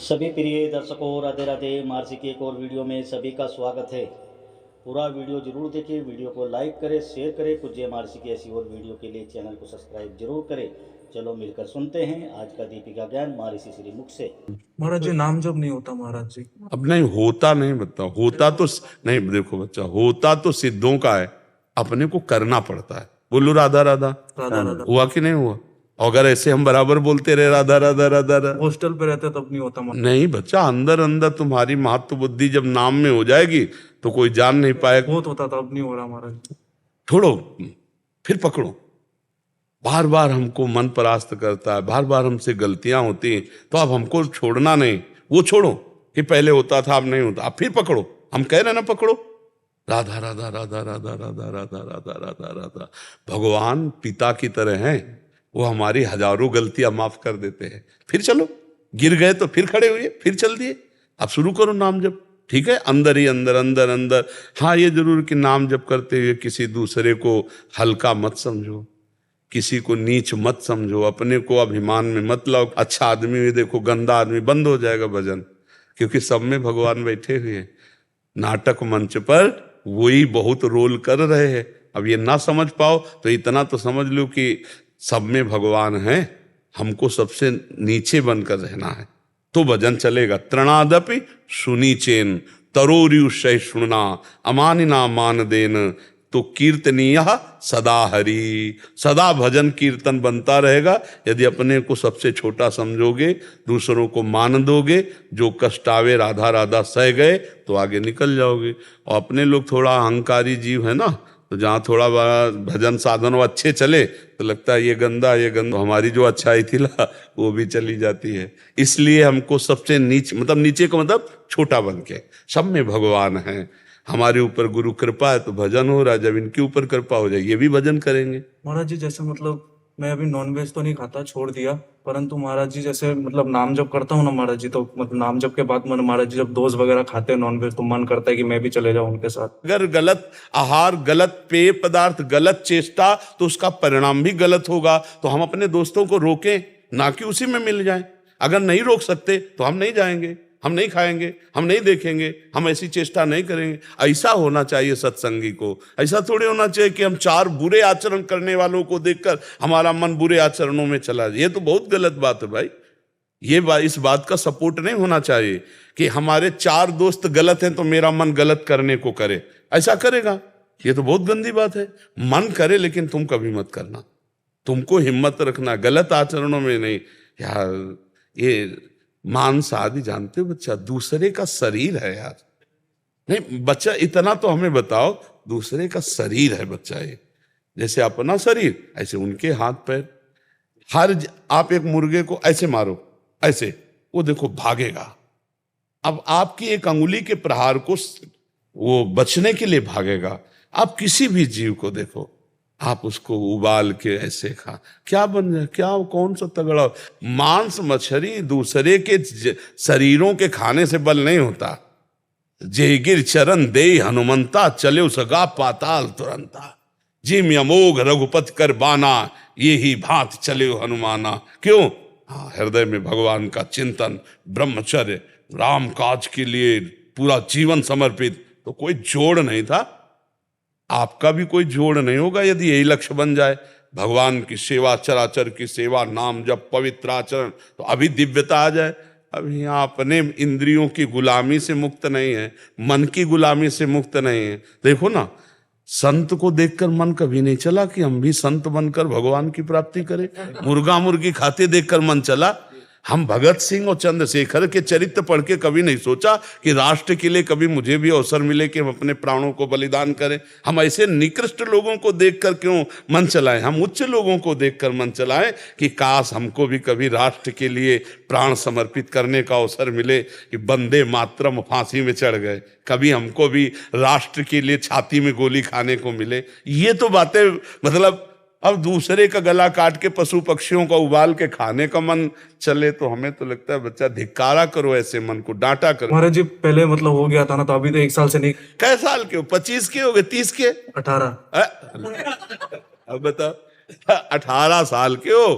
सभी प्रिय दर्शकों राधे राधे। मार्सी की एक और वीडियो में सभी का स्वागत है। पूरा वीडियो जरूर देखें, वीडियो को लाइक करें, शेयर करें। पूज्य मार्सी की ऐसी और वीडियो के लिए चैनल को सब्सक्राइब जरूर करें। चलो मिलकर सुनते हैं आज का दीपिका ज्ञान मार्सी श्री मुख से। महाराज जी नाम जब नहीं होता महाराज जी। अब नहीं होता, नहीं बता होता तो नहीं। देखो बच्चा, होता तो सिद्धों का है, अपने को करना पड़ता है। बोलो राधा राधा राधा राधा। हुआ कि नहीं हुआ? अगर ऐसे हम बराबर बोलते रहे राधा राधा राधा राधा, हॉस्टल पे रहते तब नहीं होता महाराज। नहीं बच्चा, अंदर अंदर तुम्हारी महत्व बुद्धि जब नाम में हो जाएगी तो कोई जान नहीं पाएगा। बहुत होता था, अब नहीं हो रहा महाराज। छोड़ो, फिर पकड़ो। बार बार हमको मन परास्त करता है, बार बार हमसे गलतियां होती हैं, तो अब हमको छोड़ना नहीं। वो छोड़ो कि पहले होता था अब नहीं होता, अब फिर पकड़ो। हम कह रहे ना पकड़ो, राधा राधा राधा राधा राधा राधा राधा राधा राधा। भगवान पिता की तरह हैं, वो हमारी हजारों गलतियां माफ कर देते हैं। फिर चलो, गिर गए तो फिर खड़े हुए, फिर चल दिए। अब शुरू करो नाम जप, ठीक है? अंदर ही अंदर अंदर अंदर। हाँ, ये जरूर कि नाम जप करते हुए किसी दूसरे को हल्का मत समझो, किसी को नीच मत समझो, अपने को अभिमान में मत लाओ। अच्छा आदमी भी देखो, गंदा आदमी, बंद हो जाएगा भजन, क्योंकि सब में भगवान बैठे हुए हैं। नाटक मंच पर वही बहुत रोल कर रहे हैं। अब ये ना समझ पाओ तो इतना तो समझ लो कि सब में भगवान है, हमको सबसे नीचे बनकर रहना है, तो भजन चलेगा। तृणादपि सुनीचेन तरोरियु सहिष्णुना अमानिना मान देन, तो कीर्तनीय सदा हरि। सदा भजन कीर्तन बनता रहेगा यदि अपने को सबसे छोटा समझोगे, दूसरों को मान दोगे। जो कष्ट आवे राधा राधा सह गए तो आगे निकल जाओगे। और अपने लोग थोड़ा अहंकारी जीव है ना, तो जहाँ थोड़ा बड़ा भजन साधन अच्छे चले तो लगता है ये गंदा ये गंदा। हमारी जो अच्छाई थी ना वो भी चली जाती है। इसलिए हमको सबसे नीचे, मतलब नीचे का मतलब छोटा बन के, सब में भगवान है। हमारे ऊपर गुरु कृपा है तो भजन हो रहा है, जब इनके ऊपर कृपा हो जाए ये भी भजन करेंगे। महाराज जी जैसे मतलब मैं अभी नॉनवेज तो नहीं खाता, छोड़ दिया, परंतु महाराज जी जैसे मतलब नाम जप करता हूँ ना महाराज जी, तो मतलब नाम जप के बाद मन महाराज जी जब दोस्त वगैरह खाते हैं नॉनवेज तो मन करता है कि मैं भी चले जाऊं उनके साथ। अगर गलत आहार, गलत पेय पदार्थ, गलत चेष्टा, तो उसका परिणाम भी गलत होगा। तो हम अपने दोस्तों को रोकें, ना कि उसी में मिल जाएं। अगर नहीं रोक सकते तो हम नहीं जाएंगे, हम नहीं खाएंगे, हम नहीं देखेंगे, हम ऐसी चेष्टा नहीं करेंगे। ऐसा होना चाहिए सत्संगी को। ऐसा थोड़ी होना चाहिए कि हम चार बुरे आचरण करने वालों को देखकर हमारा मन बुरे आचरणों में चला जाए। ये तो बहुत गलत बात है भाई। इस बात का सपोर्ट नहीं होना चाहिए कि हमारे चार दोस्त गलत हैं तो मेरा मन गलत करने को करे। ऐसा करेगा, ये तो बहुत गंदी बात है। मन करे लेकिन तुम कभी मत करना। तुमको हिम्मत रखना, गलत आचरणों में नहीं। यार ये मांस आदि जानते हो बच्चा, दूसरे का शरीर है यार। नहीं बच्चा, इतना तो हमें बताओ, दूसरे का शरीर है बच्चा। ये जैसे अपना शरीर ऐसे उनके हाथ पैर। आप एक मुर्गे को ऐसे मारो, ऐसे, वो देखो भागेगा। अब आपकी एक अंगुली के प्रहार को वो बचने के लिए भागेगा। आप किसी भी जीव को देखो, आप उसको उबाल के ऐसे खा, क्या बन जाए, क्या कौन सा तगड़ा। मांस मछली दूसरे के शरीरों के खाने से बल नहीं होता। जेगिर चरण दे हनुमंता, चले सगा पाताल तुरंता। जिम अमोघ रघुपति कर बाना, ये ही भांत चले हनुमाना। क्यों? हाँ, हृदय में भगवान का चिंतन, ब्रह्मचर्य, राम काज के लिए पूरा जीवन समर्पित। तो कोई जोड़ नहीं था, आपका भी कोई जोड़ नहीं होगा यदि यही लक्ष्य बन जाए। भगवान की सेवा, चराचर की सेवा, नाम जब, पवित्र आचरण, तो अभी दिव्यता आ जाए। अभी यहाँ अपने इंद्रियों की गुलामी से मुक्त नहीं है, मन की गुलामी से मुक्त नहीं है। देखो ना, संत को देखकर मन कभी नहीं चला कि हम भी संत बनकर भगवान की प्राप्ति करें। मुर्गा मुर्गी खाते देखकर मन चला। हम भगत सिंह और चंद्रशेखर के चरित्र पढ़ के कभी नहीं सोचा कि राष्ट्र के लिए कभी मुझे भी अवसर मिले कि हम अपने प्राणों को बलिदान करें। हम ऐसे निकृष्ट लोगों को देखकर क्यों मन चलाएं? हम उच्च लोगों को देखकर मन चलाएं कि काश हमको भी कभी राष्ट्र के लिए प्राण समर्पित करने का अवसर मिले। कि वंदे मातरम फांसी में चढ़ गए, कभी हमको भी राष्ट्र के लिए छाती में गोली खाने को मिले। ये तो बातें, मतलब अब दूसरे का गला काट के पशु पक्षियों का उबाल के खाने का मन चले तो हमें तो लगता है बच्चा धिक्कारा करो, ऐसे मन को डांटा करो। महाराज जी पहले मतलब हो गया था ना, तो अभी तो 1 साल से नहीं। कै साल के हो? 25 के हो गए? 30 के? 18। अब बताओ, 18 साल के हो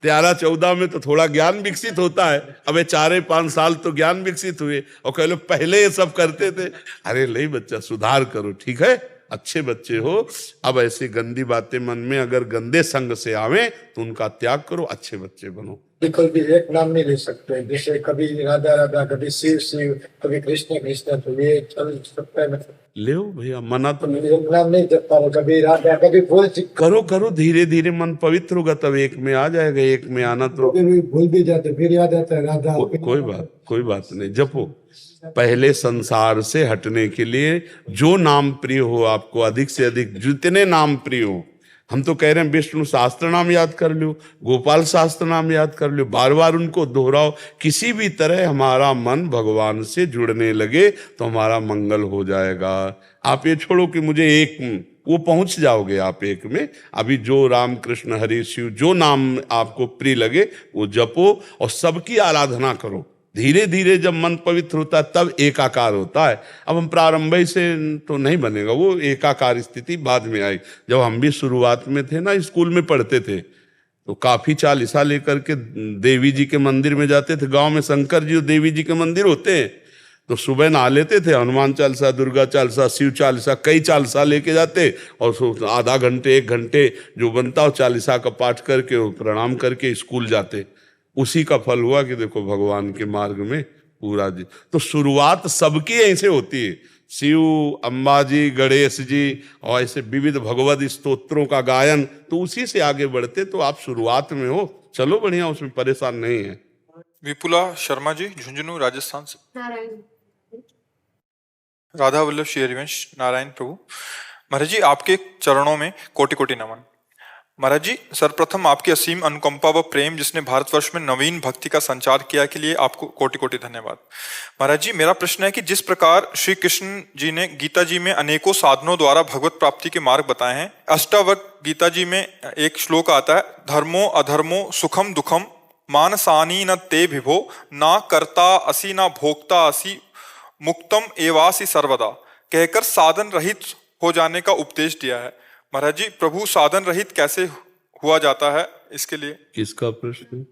13-14 में तो थोड़ा ज्ञान विकसित होता है। अब ये 4-5 साल तो ज्ञान विकसित हुए और कह लो पहले ये सब करते थे। अरे नहीं बच्चा, सुधार करो, ठीक है, अच्छे बच्चे हो। अब ऐसे गंदी बातें मन में अगर गंदे संग से आवे तो उनका त्याग करो, अच्छे बच्चे बनो। कोई भी एक नाम नहीं ले सकते, जैसे कभी राधा राधा, कभी शिव शिव, कभी कृष्ण कृष्ण, तो ये चल सकता है। ले भैया, मना तो एक नाम नहीं जप पा रहे, कभी राधा कभी भूल करो करो, धीरे धीरे मन पवित्र होगा तब एक में आ जाएगा। एक में आना तो कभी भूल भी जाते, फिर याद आता है राधा। कोई बात नहीं, जपो। पहले संसार से हटने के लिए जो नाम प्रिय हो आपको, अधिक से अधिक जितने नाम प्रिय हो। हम तो कह रहे हैं विष्णु सहस्त्र नाम याद कर लो, गोपाल सहस्त्र नाम याद कर लो, बार बार उनको दोहराओ। किसी भी तरह हमारा मन भगवान से जुड़ने लगे तो हमारा मंगल हो जाएगा। आप ये छोड़ो कि मुझे एक, वो पहुंच जाओगे आप एक में। अभी जो राम कृष्ण हरि शिव जो नाम आपको प्रिय लगे वो जपो और सबकी आराधना करो। धीरे धीरे जब मन पवित्र होता है तब एकाकार होता है। अब हम प्रारंभ से तो नहीं बनेगा, वो एकाकार स्थिति बाद में आई। जब हम भी शुरुआत में थे ना, स्कूल में पढ़ते थे, तो काफी चालीसा लेकर के देवी जी के मंदिर में जाते थे। गांव में शंकर जी और देवी जी के मंदिर होते हैं, तो सुबह नहा लेते थे, हनुमान चालीसा, दुर्गा चालीसा, शिव चालीसा, कई चालीसा लेके जाते और आधा घंटे 1 घंटे जो बनता हो चालीसा का पाठ करके प्रणाम करके स्कूल जाते। उसी का फल हुआ कि देखो भगवान के मार्ग में पूरा जी। तो शुरुआत सबकी ऐसे होती है, शिव, अंबाजी, गणेश जी और ऐसे विविध भगवत स्तोत्रों का गायन, तो उसी से आगे बढ़ते। तो आप शुरुआत में हो, चलो बढ़िया, उसमें परेशान नहीं है। विपुला शर्मा जी, झुंझुनू, राजस्थान से। नारायण। राधा वल्लभ श्री हरिवंश, नारायण प्रभु। महाराज जी, आपके चरणों में कोटि कोटि नमन। महाराज जी, सर्वप्रथम आपकी असीम अनुकंपा व प्रेम जिसने भारतवर्ष में नवीन भक्ति का संचार किया के लिए आपको कोटि कोटि धन्यवाद। महाराज जी, मेरा प्रश्न है कि जिस प्रकार श्री कृष्ण जी ने गीता जी में अनेकों साधनों द्वारा भगवत प्राप्ति के मार्ग बताए हैं, अष्टावक्र गीता जी में एक श्लोक आता है, धर्मो अधर्मो सुखम दुखम मानसानी न ते विभो, ना करता असी ना भोक्ता असी मुक्तम एवासी सर्वदा, कहकर साधन रहित हो जाने का उपदेश दिया है। महाराज जी, प्रभु साधन रहित कैसे हुआ जाता है, इसके लिए। किसका प्रश्न?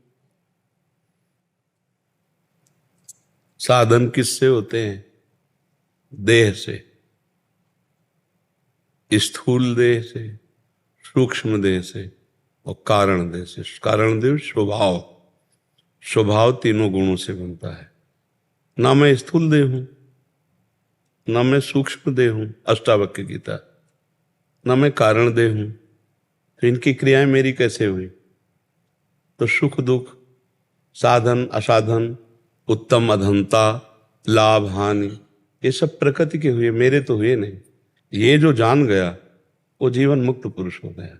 साधन किससे होते हैं? देह से, स्थूल देह से, सूक्ष्म देह से और कारण देह से। कारण देह स्वभाव, स्वभाव तीनों गुणों से बनता है। ना मैं स्थूल देह हूं, ना मैं सूक्ष्म देह हूं, अष्टावक्र गीता, ना मैं कारण देह हूं, तो इनकी क्रियाएं मेरी कैसे हुई? तो सुख दुख, साधन असाधन, उत्तम अधमता, लाभ हानि, ये सब प्रकृति के हुए, मेरे तो हुए नहीं। ये जो जान गया वो जीवन मुक्त पुरुष हो गया।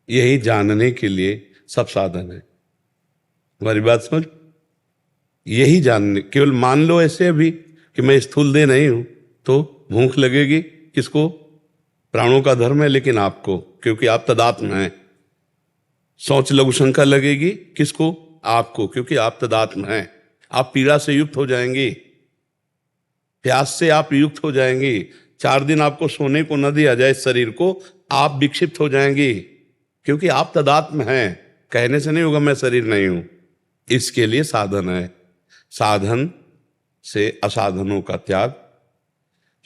यही जानने के लिए सब साधन है। हमारी बात समझ? यही जानने, केवल मान लो ऐसे अभी कि मैं स्थूल देह नहीं हूं, तो भूख लगेगी किसको? प्राणों का धर्म है, लेकिन आपको, क्योंकि आप तदात्म हैं। सोच लघु शंका लगेगी किसको? आपको, क्योंकि आप तदात्म हैं। आप पीड़ा से युक्त हो जाएंगे, प्यास से आप युक्त हो जाएंगे। 4 दिन आपको सोने को न दिया जाए शरीर को, आप विक्षिप्त हो जाएंगे, क्योंकि आप तदात्म हैं। कहने से नहीं होगा मैं शरीर नहीं हूं। इसके लिए साधन है। साधन से असाधनों का त्याग।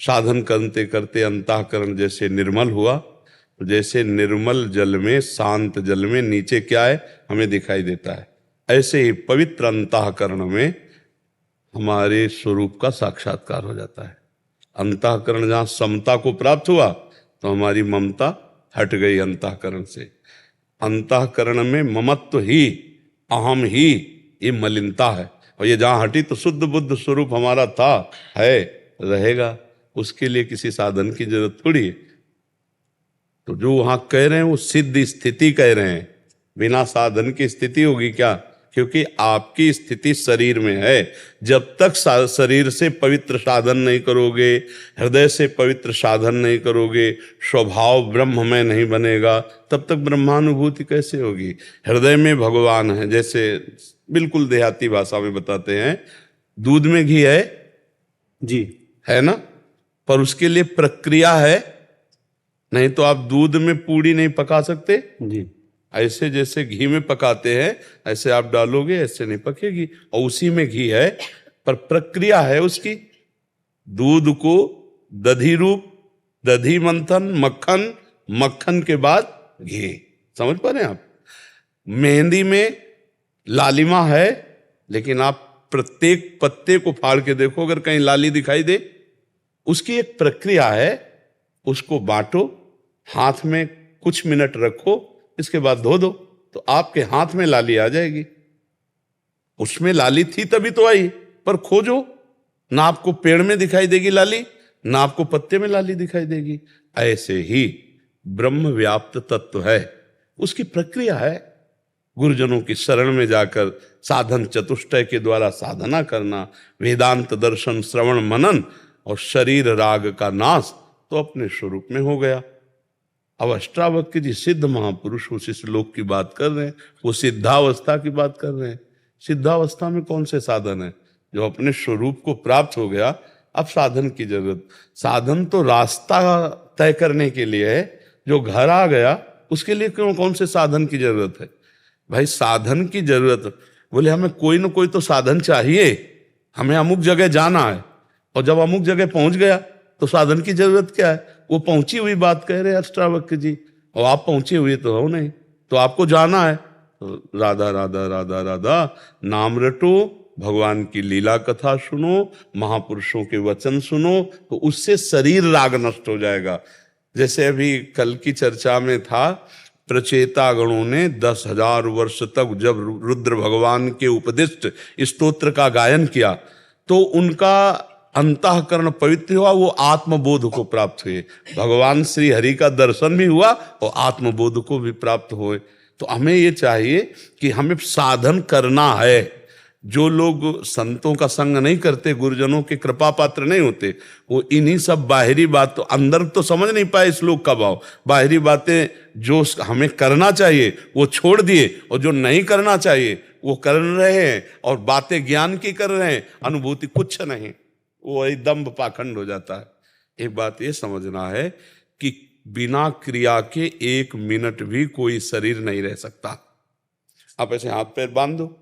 साधन करते करते अंतःकरण जैसे निर्मल हुआ, जैसे निर्मल जल में, शांत जल में नीचे क्या है हमें दिखाई देता है, ऐसे ही पवित्र अंतःकरण में हमारे स्वरूप का साक्षात्कार हो जाता है। अंतःकरण जहाँ समता को प्राप्त हुआ तो हमारी ममता हट गई अंतःकरण से। अंतःकरण में ममत्व ही, अहम ही, ये मलिनता है। और ये जहाँ हटी तो शुद्ध बुद्ध स्वरूप हमारा था, है, रहेगा। उसके लिए किसी साधन की जरूरत थोड़ी है। तो जो वहां कह रहे हैं वो सिद्ध स्थिति कह रहे हैं। बिना साधन की स्थिति होगी क्या? क्योंकि आपकी स्थिति शरीर में है। जब तक शरीर से पवित्र साधन नहीं करोगे, हृदय से पवित्र साधन नहीं करोगे, स्वभाव ब्रह्म में नहीं बनेगा, तब तक ब्रह्मानुभूति कैसे होगी? हृदय में भगवान है। जैसे बिल्कुल देहाती भाषा में बताते हैं, दूध में घी है जी, है ना, पर उसके लिए प्रक्रिया है। नहीं तो आप दूध में पूड़ी नहीं पका सकते जी, ऐसे जैसे घी में पकाते हैं ऐसे आप डालोगे, ऐसे नहीं पकेगी। और उसी में घी है, पर प्रक्रिया है उसकी। दूध को दधी रूप, दधी मंथन, मक्खन, मक्खन के बाद घी। समझ पा रहे हैं आप? मेहंदी में लालिमा है, लेकिन आप प्रत्येक पत्ते को फाड़ के देखो, अगर कहीं लाली दिखाई दे, उसकी एक प्रक्रिया है। उसको बांटो, हाथ में कुछ मिनट रखो, इसके बाद धो दो, तो आपके हाथ में लाली आ जाएगी। उसमें लाली थी तभी तो आई, पर खोजो ना आपको पेड़ में दिखाई देगी लाली, ना आपको पत्ते में लाली दिखाई देगी। ऐसे ही ब्रह्म व्याप्त तत्व है, उसकी प्रक्रिया है। गुरुजनों की शरण में जाकर साधन चतुष्टय के द्वारा साधना करना, वेदांत दर्शन श्रवण मनन, और शरीर राग का नाश तो अपने स्वरूप में हो गया। अब अष्टावक्र जी सिद्ध महापुरुष उस श्लोक की बात कर रहे हैं, वो सिद्धावस्था की बात कर रहे हैं। सिद्धावस्था में कौन से साधन है? जो अपने स्वरूप को प्राप्त हो गया, अब साधन की जरूरत। साधन तो रास्ता तय करने के लिए है, जो घर आ गया उसके लिए क्यों कौन से साधन की जरूरत है? भाई साधन की जरूरत, बोले हमें कोई ना कोई तो साधन चाहिए, हमें अमुक जगह जाना है, और जब अमुक जगह पहुंच गया तो साधन की जरूरत क्या है? वो पहुंची हुई बात कह रहे अष्टावक्र जी, और आप पहुंचे हुए तो हो नहीं, तो आपको जाना है तो राधा राधा राधा राधा नाम रटो, भगवान की लीला कथा सुनो, महापुरुषों के वचन सुनो, तो उससे शरीर राग नष्ट हो जाएगा। जैसे अभी कल की चर्चा में था, प्रचेता गणों ने 10,000 वर्ष तक जब रुद्र भगवान के उपदिष्ट स्तोत्र का गायन किया, तो उनका अंतःकरण पवित्र हुआ, वो आत्मबोध को प्राप्त हुए। भगवान श्री हरि का दर्शन भी हुआ और आत्मबोध को भी प्राप्त हुए। तो हमें ये चाहिए कि हमें साधन करना है। जो लोग संतों का संग नहीं करते, गुरुजनों के कृपा पात्र नहीं होते, वो इन्हीं सब बाहरी बात, तो अंदर तो समझ नहीं पाए श्लोक का भाव। बाहरी बातें जो हमें करना चाहिए वो छोड़ दिए, और जो नहीं करना चाहिए वो कर रहे हैं, और बातें ज्ञान की कर रहे हैं, अनुभूति कुछ नहीं, वो एकदम पाखंड हो जाता है। एक बात ये समझना है कि बिना क्रिया के 1 मिनट भी कोई शरीर नहीं रह सकता। आप ऐसे हाथ पैर बांध दो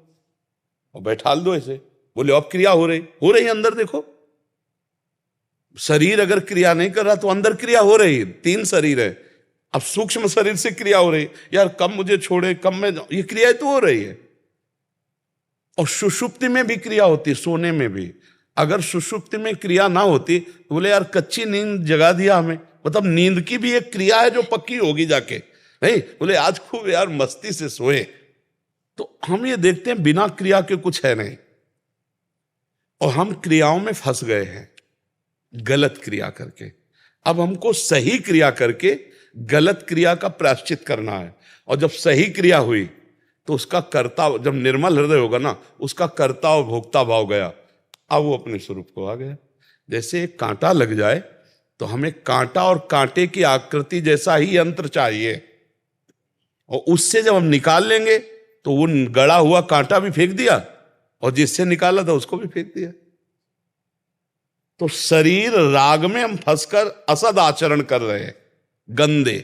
और बैठाल दो ऐसे, बोले अब क्रिया हो रही अंदर देखो। शरीर अगर क्रिया नहीं कर रहा तो अंदर क्रिया हो रही है। 3 शरीर है, अब सूक्ष्म शरीर से क्रिया हो रही, यार कब मुझे छोड़े, कब मैं, ये क्रिया तो हो रही है। और सुषुप्ति में भी क्रिया होती, सोने में भी। अगर सुषुप्ति में क्रिया ना होती तो बोले यार कच्ची नींद जगा दिया हमें, मतलब नींद की भी एक क्रिया है जो पक्की होगी जाके, नहीं बोले आज खूब यार मस्ती से सोए। तो हम ये देखते हैं बिना क्रिया के कुछ है नहीं, और हम क्रियाओं में फंस गए हैं गलत क्रिया करके। अब हमको सही क्रिया करके गलत क्रिया का प्रायश्चित करना है, और जब सही क्रिया हुई तो उसका कर्ता, जब निर्मल हृदय होगा ना, उसका कर्ता और भोक्ता भाव गया, अब वो अपने स्वरूप को आ गया। जैसे एक कांटा लग जाए तो हमें कांटा और कांटे की आकृति जैसा ही यंत्र चाहिए, और उससे जब हम निकाल लेंगे तो वो गड़ा हुआ कांटा भी फेंक दिया, और जिससे निकाला था उसको भी फेंक दिया। तो शरीर राग में हम फंसकर असद आचरण कर रहे हैं, गंदे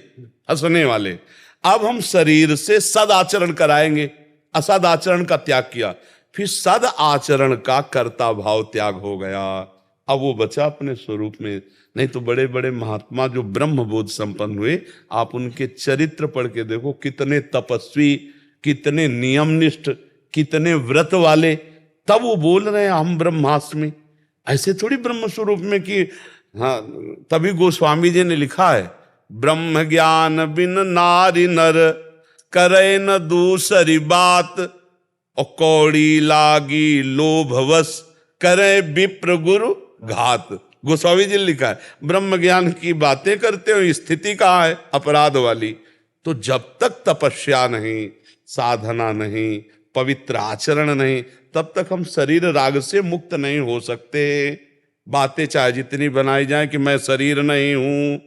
हंसने वाले। अब हम शरीर से सद आचरण कराएंगे, असद आचरण का त्याग किया, फिर सद आचरण का कर्ता भाव त्याग हो गया, अब वो बचा अपने स्वरूप में। नहीं तो बड़े बड़े महात्मा जो ब्रह्म बोध संपन्न हुए, आप उनके चरित्र पढ़ के देखो, कितने तपस्वी, कितने नियमनिष्ठ, कितने व्रत वाले, तब वो बोल रहे हैं हम ब्रह्मास्मि। ऐसे थोड़ी ब्रह्म स्वरूप में कि हाँ, तभी गोस्वामी जी ने लिखा है, ब्रह्म ज्ञान बिन नारी नर करे न दूसरी बात, और कौड़ी लागी लोभवश करे विप्र गुरु घात। गोस्वामी जी ने लिखा है, ब्रह्म ज्ञान की बातें करते हो, स्थिति कहाँ है अपराध वाली। तो जब तक तपस्या नहीं, साधना नहीं, पवित्र आचरण नहीं, तब तक हम शरीर राग से मुक्त नहीं हो सकते। बातें चाहे जितनी बनाई जाए कि मैं शरीर नहीं हूं,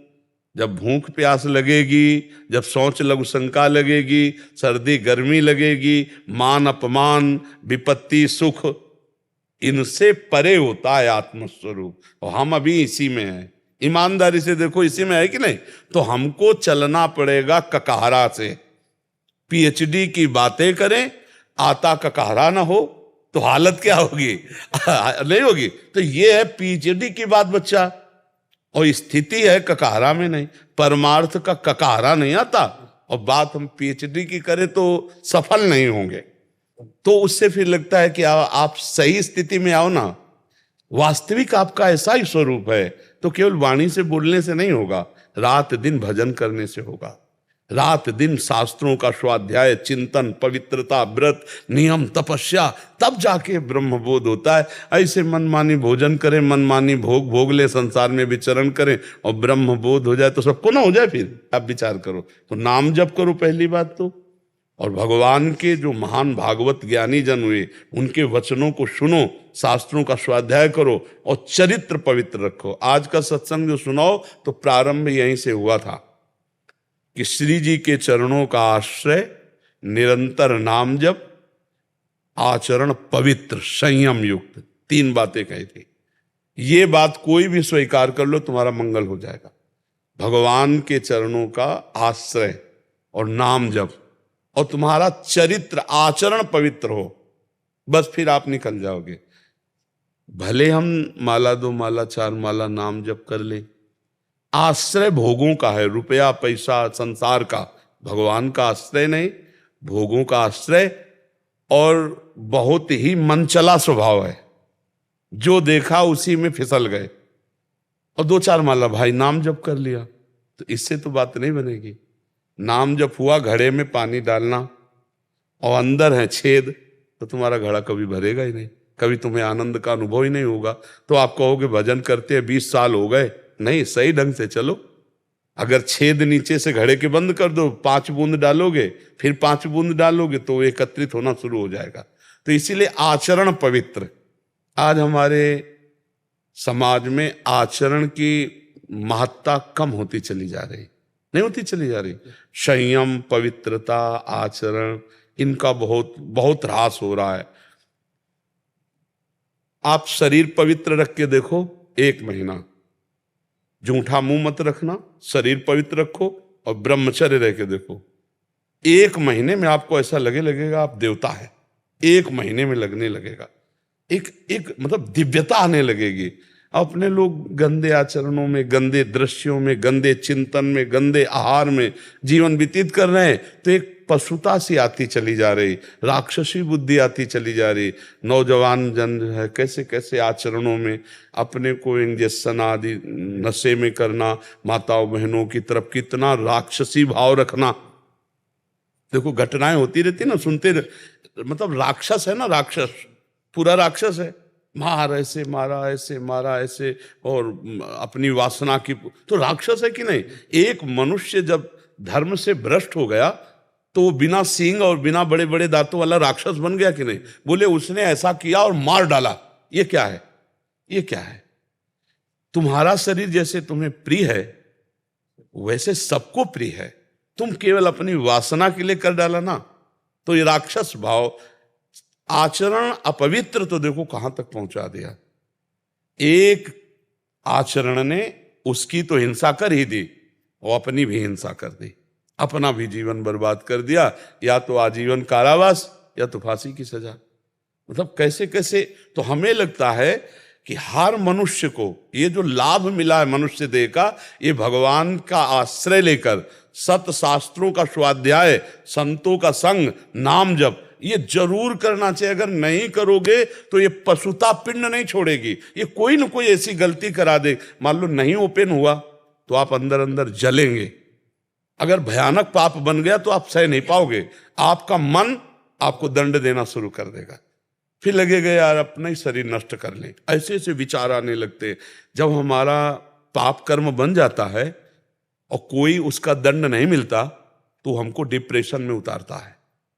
जब भूख प्यास लगेगी, जब सोच लघु शंका लगेगी, सर्दी गर्मी लगेगी, मान अपमान, विपत्ति सुख, इनसे परे होता है आत्मस्वरूप, और हम अभी इसी में हैं। ईमानदारी से देखो, इसी में है कि नहीं? तो हमको चलना पड़ेगा ककहरा से, पीएचडी की बातें करें, आता ककहरा ना हो तो हालत क्या होगी? नहीं होगी। तो ये है पीएचडी की बात बच्चा, और स्थिति है ककहरा में नहीं, परमार्थ का ककहरा नहीं आता, और बात हम पीएचडी की करें तो सफल नहीं होंगे। तो उससे फिर लगता है कि आप सही स्थिति में आओ ना। वास्तविक आपका ऐसा ही स्वरूप है तो केवल वाणी से बोलने से नहीं होगा, रात दिन भजन करने से होगा, रात दिन शास्त्रों का स्वाध्याय, चिंतन, पवित्रता, व्रत, नियम, तपस्या, तब जाके ब्रह्मबोध होता है। ऐसे मनमानी भोजन करें, मनमानी भोग भोग ले, संसार में विचरण करें और ब्रह्मबोध हो जाए तो सबको ना हो जाए? फिर आप विचार करो। तो नाम जप करो पहली बात तो, और भगवान के जो महान भागवत ज्ञानी जन हुए उनके वचनों को सुनो, शास्त्रों का स्वाध्याय करो और चरित्र पवित्र रखो। आज का सत्संग जो सुनाओ तो प्रारंभ यहीं से हुआ था कि श्री जी के चरणों का आश्रय, निरंतर नाम जप, आचरण पवित्र, संयम युक्त, 3 बातें कही थी। ये बात कोई भी स्वीकार कर लो, तुम्हारा मंगल हो जाएगा। भगवान के चरणों का आश्रय और नाम जप, और तुम्हारा चरित्र आचरण पवित्र हो, बस फिर आप निकल जाओगे। भले हम माला 2 माला 4 माला नाम जप कर ले, आश्रय भोगों का है, रुपया पैसा संसार का, भगवान का आश्रय नहीं, भोगों का आश्रय, और बहुत ही मनचला स्वभाव है, जो देखा उसी में फिसल गए। और 2-4 माला भाई नाम जप कर लिया, तो इससे तो बात नहीं बनेगी। नाम जप हुआ घड़े में पानी डालना और अंदर है छेद, तो तुम्हारा घड़ा कभी भरेगा ही नहीं, कभी तुम्हें आनंद का अनुभव ही नहीं होगा। तो आप कहोगे भजन करते 20 साल हो गए, नहीं, सही ढंग से चलो। अगर छेद नीचे से घड़े के बंद कर दो, 5 बूंद डालोगे, फिर 5 बूंद डालोगे तो एकत्रित होना शुरू हो जाएगा। तो इसीलिए आचरण पवित्र। आज हमारे समाज में आचरण की महत्ता कम होती चली जा रही, नहीं होती चली जा रही। संयम, पवित्रता, आचरण, इनका बहुत बहुत ह्रास हो रहा है। आप शरीर पवित्र रख के देखो, 1 महीना जूठा मुंह मत रखना, शरीर पवित्र रखो और ब्रह्मचर्य रह के देखो, 1 महीने में आपको ऐसा लगेगा आप देवता है। 1 महीने में लगने लगेगा, एक मतलब दिव्यता आने लगेगी। अपने लोग गंदे आचरणों में, गंदे दृश्यों में, गंदे चिंतन में, गंदे आहार में जीवन व्यतीत कर रहे हैं, तो एक पशुता सी आती चली जा रही, राक्षसी बुद्धि आती चली जा रही। नौजवान जन है कैसे कैसे आचरणों में अपने को इंजेक्शन आदि नशे में करना, माताओं बहनों की तरफ कितना राक्षसी भाव रखना। देखो घटनाएं होती रहती ना, सुनते मतलब राक्षस है ना, राक्षस पूरा राक्षस है, मार ऐसे मारा, ऐसे मारा, ऐसे, और अपनी वासना की, तो राक्षस है कि नहीं। एक मनुष्य जब धर्म से भ्रष्ट हो गया तो वो बिना सींग और बिना बड़े बड़े दांतों वाला राक्षस बन गया कि नहीं। बोले उसने ऐसा किया और मार डाला, ये क्या है, ये क्या है। तुम्हारा शरीर जैसे तुम्हें प्रिय है वैसे सबको प्रिय है, तुम केवल अपनी वासना के लिए कर डाला ना, तो ये राक्षस भाव। आचरण अपवित्र तो देखो कहां तक पहुंचा दिया। एक आचरण ने उसकी तो हिंसा कर ही दी और अपनी भी हिंसा कर दी, अपना भी जीवन बर्बाद कर दिया, या तो आजीवन कारावास या तो फांसी की सजा। मतलब कैसे कैसे। तो हमें लगता है कि हर मनुष्य को ये जो लाभ मिला है मनुष्य देह का, ये भगवान का आश्रय लेकर सत शास्त्रों का स्वाध्याय, संतों का संग, नाम जप, ये जरूर करना चाहिए। अगर नहीं करोगे तो ये पशुता पिंड नहीं छोड़ेगी, ये कोई ना कोई ऐसी गलती करा दे। मान लो नहीं ओपन हुआ तो आप अंदर अंदर जलेंगे। अगर भयानक पाप बन गया तो आप सह नहीं पाओगे, आपका मन आपको दंड देना शुरू कर देगा, फिर लगेगा यार अपना ही शरीर नष्ट कर लें। ऐसे ऐसे विचार आने लगते। जब हमारा पाप कर्म बन जाता है और कोई उसका दंड नहीं मिलता तो हमको डिप्रेशन में उतारता है।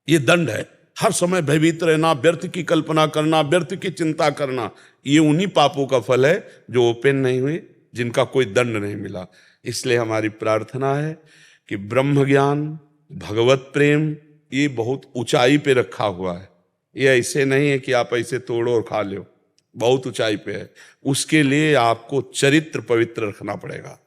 ये दंड है, हर समय भयभीत रहना, व्यर्थ की कल्पना करना, व्यर्थ की चिंता करना, ये उन्हीं पापों का फल है जो ओपन नहीं हुए, जिनका कोई दंड नहीं मिला। इसलिए हमारी प्रार्थना है कि ब्रह्म ज्ञान, भगवत प्रेम, ये बहुत ऊंचाई पे रखा हुआ है। ये ऐसे नहीं है कि आप ऐसे तोड़ो और खा लो, बहुत ऊंचाई पे है। उसके लिए आपको चरित्र पवित्र रखना पड़ेगा,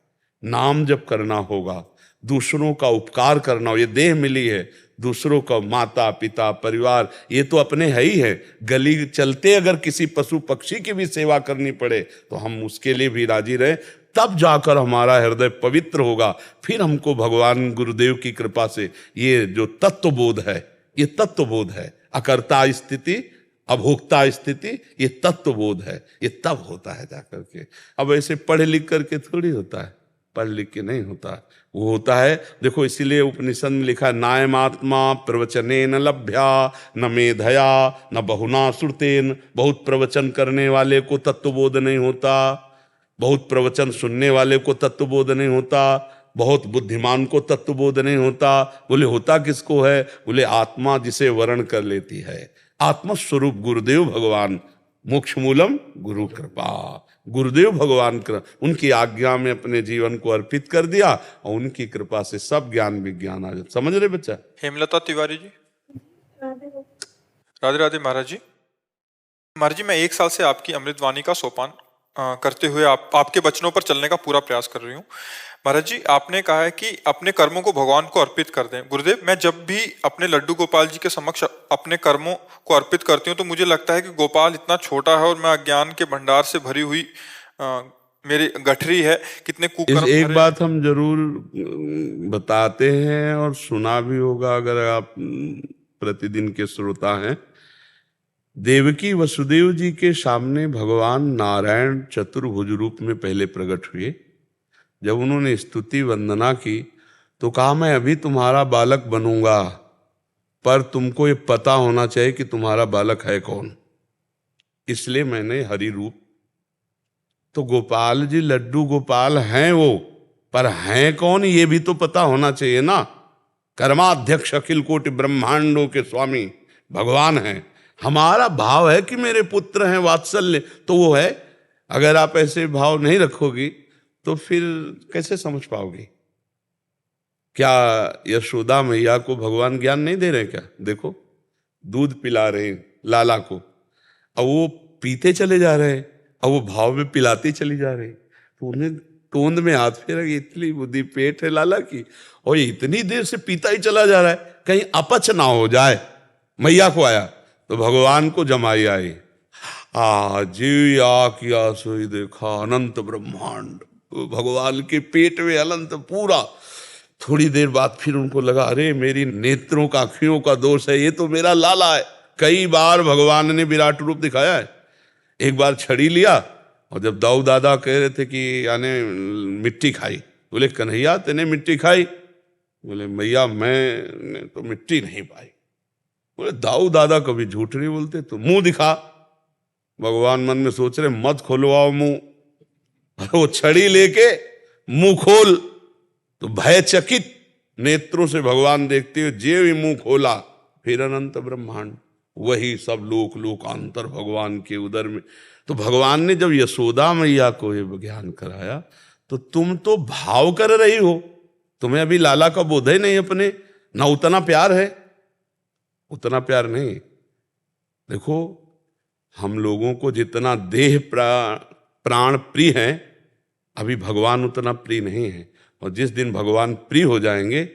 नाम जप करना होगा, दूसरों का उपकार करना हो। ये देह मिली है दूसरों का माता पिता परिवार ये तो अपने है ही है। गली चलते अगर किसी पशु पक्षी की भी सेवा करनी पड़े तो हम उसके लिए भी राजी रहे, तब जाकर हमारा हृदय पवित्र होगा। फिर हमको भगवान गुरुदेव की कृपा से ये जो तत्वबोध है, ये तत्वबोध है, अकर्ता स्थिति अभोक्ता स्थिति, ये तत्वबोध है, ये तब होता है जाकर के। अब ऐसे पढ़ लिख करके थोड़ी होता है, पढ़ लिख के नहीं होता, वो होता है। देखो इसीलिए उपनिषद में लिखा है, नायमात्मा प्रवचनेन लभ्या न मेधया न बहुना श्रुतेन। बहुत प्रवचन करने वाले को तत्वबोध नहीं होता, बहुत प्रवचन सुनने वाले को तत्वबोध नहीं होता, बहुत बुद्धिमान को तत्वबोध नहीं होता। बोले होता किसको है? बोले आत्मा जिसे वर्ण कर लेती है। आत्मस्वरूप गुरुदेव भगवान, मोक्ष मूलम गुरु कृपा। गुरुदेव भगवान उनकी आज्ञा में अपने जीवन को अर्पित कर दिया और उनकी कृपा से सब ज्ञान विज्ञान आ जाता। समझ रहे बच्चा? हेमलता तिवारी जी। राधे राधे महाराज जी। महाराज जी, मैं 1 साल से आपकी अमृतवाणी का सोपान करते हुए आपके वचनों पर चलने का पूरा प्रयास कर रही हूँ। महाराज जी, आपने कहा है कि अपने कर्मों को भगवान को अर्पित कर दें। गुरुदेव, मैं जब भी अपने लड्डू गोपाल जी के समक्ष अपने कर्मों को अर्पित करती हूँ तो मुझे लगता है कि गोपाल इतना छोटा है और मैं अज्ञान के भंडार से भरी हुई मेरी गठरी है, कितने कुकर्म। एक बात हम जरूर बताते हैं और सुना भी होगा अगर आप प्रतिदिन के श्रोता हैं। देवकी वसुदेव जी के सामने भगवान नारायण चतुर्भुज रूप में पहले प्रकट हुए। जब उन्होंने स्तुति वंदना की तो कहा, मैं अभी तुम्हारा बालक बनूंगा, पर तुमको ये पता होना चाहिए कि तुम्हारा बालक है कौन, इसलिए मैंने हरि रूप। तो गोपाल जी लड्डू गोपाल हैं वो, पर हैं कौन ये भी तो पता होना चाहिए ना। कर्माध्यक्ष अखिल कोटि ब्रह्मांडों के स्वामी भगवान हैं। हमारा भाव है कि मेरे पुत्र हैं, वात्सल्य तो वो है। अगर आप ऐसे भाव नहीं रखोगी तो फिर कैसे समझ पाओगी? क्या यशोदा मैया को भगवान ज्ञान नहीं दे रहे क्या? देखो दूध पिला रहे हैं लाला को, अब वो पीते चले जा रहे हैं, अब वो भाव में पिलाती चली जा रही, तो उन्हें तोंद में हाथ फेरा कि इतनी बुद्धि पेट है लाला की, और ये इतनी देर से पीता ही चला जा रहा है, कहीं अपच ना हो जाए। मैया को आया तो भगवान को जमाई आई, जी आ किया सोई देखा अनंत ब्रह्मांड। भगवान के पेट में अनंत पूरा। थोड़ी देर बाद फिर उनको लगा, अरे मेरी नेत्रों का आँखियों का दोष है, ये तो मेरा लाला है। कई बार भगवान ने विराट रूप दिखाया है। एक बार छड़ी लिया और जब दाऊ दादा कह रहे थे कि यानी मिट्टी खाई, बोले कन्हैया तेने मिट्टी खाई? बोले मैया मैंने तो मिट्टी नहीं पाई। बोले दाऊ दादा कभी झूठ नहीं बोलते, तो मुंह दिखा। भगवान मन में सोच रहे मत खोलवाओ मुंह, वो छड़ी लेके मुंह खोल, तो भयचकित नेत्रों से भगवान देखते हुए जे भी मुंह खोला, फिर अनंत ब्रह्मांड, वही सब लोक लोकांतर भगवान के उदर में। तो भगवान ने जब यशोदा मैया को ये ज्ञान कराया तो तुम तो भाव कर रही हो, तुम्हें अभी लाला का बोध ही नहीं अपने, ना उतना प्यार है, उतना प्यार नहीं। देखो हम लोगों को जितना देह प्राण प्रिय है, अभी भगवान उतना प्रिय नहीं है। और जिस दिन भगवान प्रिय हो जाएंगे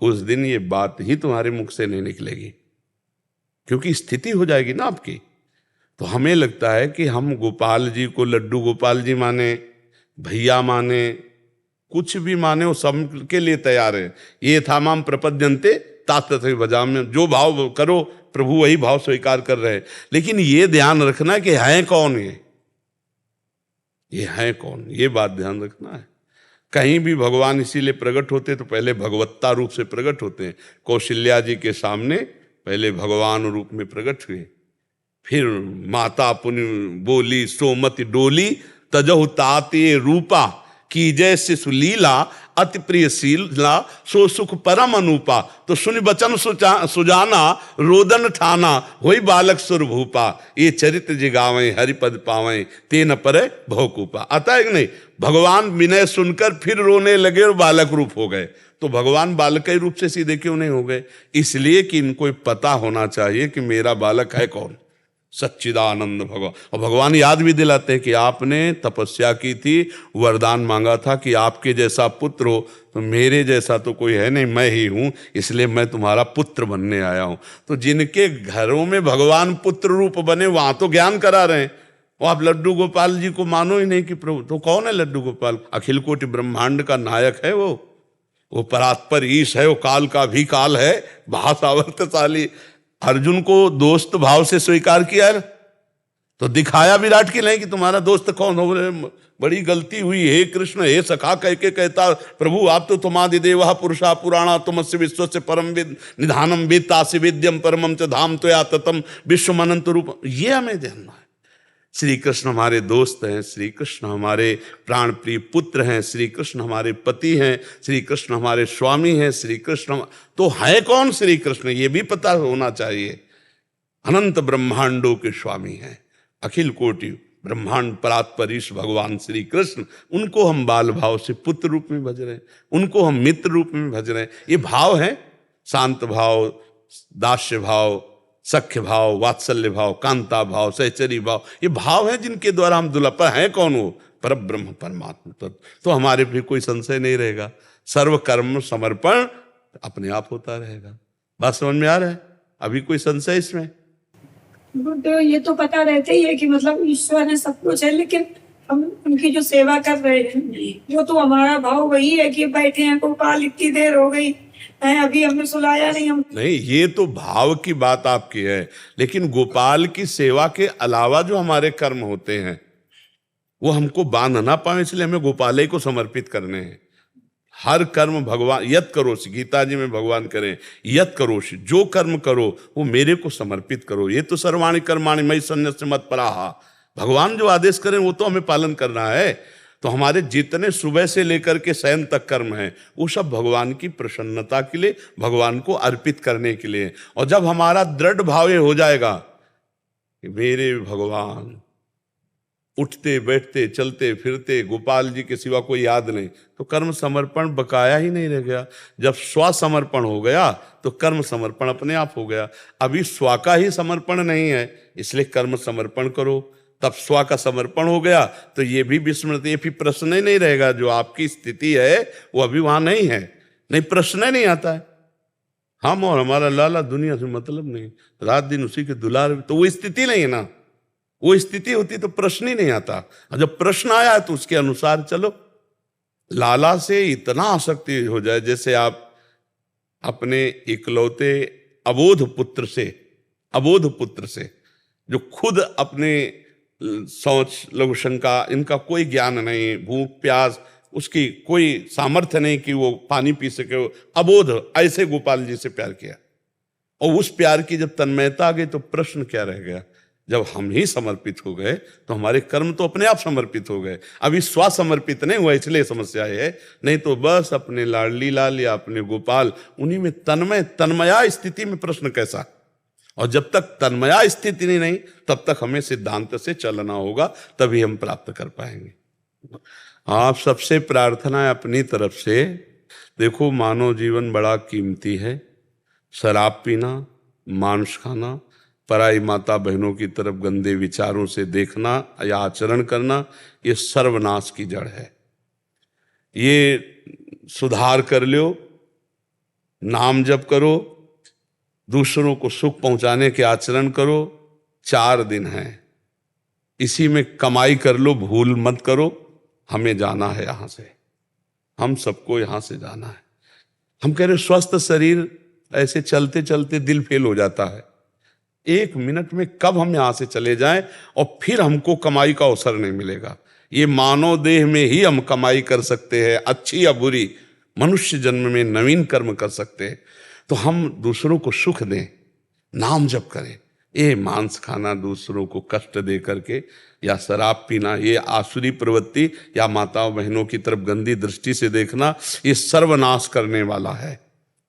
उस दिन ये बात ही तुम्हारे मुख से नहीं निकलेगी, क्योंकि स्थिति हो जाएगी ना आपकी। तो हमें लगता है कि हम गोपाल जी को लड्डू गोपाल जी माने, भैया माने, कुछ भी माने, वो सब के लिए तैयार है। ये था माम प्रपद्यन्ते तातथे भजाम, जो भाव करो प्रभु वही भाव स्वीकार कर रहे हैं। लेकिन ये ध्यान रखना कि है कौन ये है कौन, ये बात ध्यान रखना है। कहीं भी भगवान इसीलिए प्रकट होते तो पहले भगवत्ता रूप से प्रकट होते हैं। कौशल्या जी के सामने पहले भगवान रूप में प्रकट हुए, फिर माता पुनि बोली सोमति डोली तजहु ताते रूपा की जैसे सुलीला अति प्रिय शीला सो सुख परम अनुपा। तो सुनि बचन सुजाना रोदन ठाना होई बालक सुरभूपा। ये चरित्र जिगावें हरिपद पावें तेन पर भवकूपा। आता है कि नहीं? भगवान विनय सुनकर फिर रोने लगे और बालक रूप हो गए। तो भगवान बालक रूप से सीधे क्यों नहीं हो गए? इसलिए कि इनको पता होना चाहिए कि मेरा बालक है कौन। सच्चिदानंद भगवान। और भगवान याद भी दिलाते हैं कि आपने तपस्या की थी, वरदान मांगा था कि आपके जैसा पुत्र हो, तो मेरे जैसा तो कोई है नहीं, मैं ही हूँ, इसलिए मैं तुम्हारा पुत्र बनने आया हूँ। तो जिनके घरों में भगवान पुत्र रूप बने वहां तो ज्ञान करा रहे हैं। वो आप लड्डू गोपाल जी को मानो ही नहीं कि प्रभु, तो कौन है लड्डू गोपाल? अखिल कोटि ब्रह्मांड का नायक है वो परात्पर ईश है, वो काल का भी काल है, महासावर्तशाली। अर्जुन को दोस्त भाव से स्वीकार किया है, तो दिखाया विराट की नहीं कि तुम्हारा दोस्त कौन हो। बड़ी गलती हुई, हे कृष्ण हे सखा कह के कहता प्रभु आप तो तुमादि देवा पुरुषा पुराणा तुमस्य विश्व से परम विद निधानम वित्तासि विद्यम परमम च धाम त्वया ततम विश्व अनंत रूप। ये हमें जानना है। श्री कृष्ण हमारे दोस्त हैं, श्री कृष्ण हमारे प्राण प्रिय पुत्र हैं, श्री कृष्ण हमारे पति हैं, श्री कृष्ण हमारे स्वामी हैं। श्री कृष्ण तो है कौन? श्री कृष्ण ये भी पता होना चाहिए। अनंत ब्रह्मांडों के स्वामी हैं, अखिल कोटि ब्रह्मांड परात्परीश भगवान श्री कृष्ण। उनको हम बाल भाव से पुत्र रूप में भज रहे हैं, उनको हम मित्र रूप में भज रहे हैं। ये भाव है शांत भाव, दास्य भाव, सख्य भाव, वात्सल्य भाव, कांता भाव, सहचरी भाव। ये भाव है जिनके द्वारा हम दुर्लभ है। कौन? वो पर ब्रह्म परमात्मा तत्व। तो हमारे भी कोई संशय नहीं रहेगा, सर्व कर्म समर्पण अपने आप होता रहेगा। बात समझ में आ रहा है? अभी कोई संशय इसमें? तो ये तो पता रहता ही है कि मतलब ईश्वर है, सब कुछ है, लेकिन हम उनकी जो सेवा कर रहे हैं वो तो हमारा भाव वही है कि बैठे हैं गोपाल इतनी देर हो गई है, अभी हमने सुलाया नहीं। हम नहीं, ये तो भाव की बात आपकी है, लेकिन गोपाल की सेवा के अलावा जो हमारे कर्म होते हैं वो हमको बांध ना पाए, इसलिए हमें गोपाल को समर्पित करने हैं। हर कर्म भगवान यत करोसि, गीता जी में भगवान करें यत करोसि, जो कर्म करो वो मेरे को समर्पित करो। ये तो सर्वाणि कर्माणि मयि सन्न्यस्य मत्पराः, भगवान जो आदेश करें वो तो हमें पालन करना है। तो हमारे जितने सुबह से लेकर के शयन तक कर्म हैं वो सब भगवान की प्रसन्नता के लिए, भगवान को अर्पित करने के लिए। और जब हमारा दृढ़ भाव ये हो जाएगा कि मेरे भगवान उठते बैठते चलते फिरते गोपाल जी के सिवा कोई याद नहीं, तो कर्म समर्पण बकाया ही नहीं रह गया। जब स्व समर्पण हो गया तो कर्म समर्पण अपने आप हो गया। अभी स्व का ही समर्पण नहीं है, इसलिए कर्म समर्पण करो। तब स्व का समर्पण हो गया तो ये भी विस्मृति, ये भी प्रश्न ही नहीं रहेगा। जो आपकी स्थिति है वो अभी वहां नहीं है, नहीं प्रश्न ही नहीं आता है। हम और हमारा लाला दुनिया से मतलब नहीं, रात दिन उसी के दुलार, तो वो स्थिति नहीं है ना। वो स्थिति होती तो प्रश्न ही नहीं आता, और जब प्रश्न आया तो उसके अनुसार चलो। लाला से इतना आसक्ति हो जाए, जैसे आप अपने इकलौते अबोध पुत्र से जो खुद अपने शौच लघु शंका इनका कोई ज्ञान नहीं, भूख प्यास उसकी कोई सामर्थ्य नहीं कि वो पानी पी सके, अबोध ऐसे गोपाल जी से प्यार किया। और उस प्यार की जब तन्मयता आ गई तो प्रश्न क्या रह गया? जब हम ही समर्पित हो गए तो हमारे कर्म तो अपने आप समर्पित हो गए। अभी स्व समर्पित नहीं हुआ, इसलिए समस्या है। नहीं तो बस अपने लाडली लाल या अपने गोपाल उन्हीं में तन्मया स्थिति में प्रश्न कैसा? और जब तक तन्मया स्थिति नहीं तब तक हमें सिद्धांत से चलना होगा, तभी हम प्राप्त कर पाएंगे। आप सबसे प्रार्थना है अपनी तरफ से, देखो मानव जीवन बड़ा कीमती है। शराब पीना, मांस खाना, पराई माता बहनों की तरफ गंदे विचारों से देखना या आचरण करना, ये सर्वनाश की जड़ है। ये सुधार कर लो, नाम जप करो, दूसरों को सुख पहुंचाने के आचरण करो। 4 दिन हैं, इसी में कमाई कर लो, भूल मत करो। हमें जाना है यहाँ से, हम सबको यहाँ से जाना है। हम कह रहे स्वस्थ शरीर, ऐसे चलते चलते दिल फेल हो जाता है। 1 मिनट में कब हम यहाँ से चले जाएं और फिर हमको कमाई का अवसर नहीं मिलेगा। ये मानव देह में ही हम कमाई कर सकते हैं, अच्छी या बुरी। मनुष्य जन्म में नवीन कर्म कर सकते हैं। तो हम दूसरों को सुख दें, नाम जप करें। ये मांस खाना, दूसरों को कष्ट दे करके, या शराब पीना, ये आसुरी प्रवृत्ति, या माताओं बहनों की तरफ गंदी दृष्टि से देखना, ये सर्वनाश करने वाला है।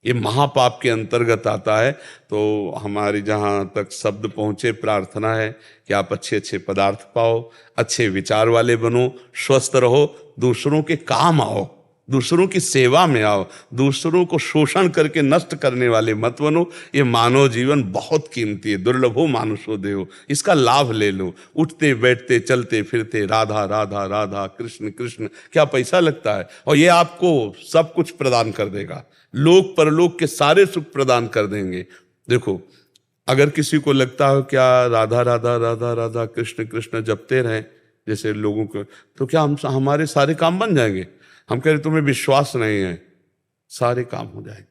ये महापाप के अंतर्गत आता है। तो हमारी जहाँ तक शब्द पहुँचे, प्रार्थना है कि आप अच्छे अच्छे पदार्थ पाओ, अच्छे विचार वाले बनो, स्वस्थ रहो, दूसरों के काम आओ। दूसरों की सेवा में आओ, दूसरों को शोषण करके नष्ट करने वाले मत बनो। ये मानव जीवन बहुत कीमती है, दुर्लभो मानुषो देहो, इसका लाभ ले लो। उठते बैठते चलते फिरते राधा राधा राधा कृष्ण कृष्ण, क्या पैसा लगता है? और ये आपको सब कुछ प्रदान कर देगा, लोक परलोक के सारे सुख प्रदान कर देंगे। देखो, अगर किसी को लगता हो क्या राधा राधा राधा राधा कृष्ण कृष्ण जपते रहें जैसे लोगों को, तो क्या हमारे सारे काम बन जाएंगे? हम कह रहे तुम्हें विश्वास नहीं है, सारे काम हो जाएंगे।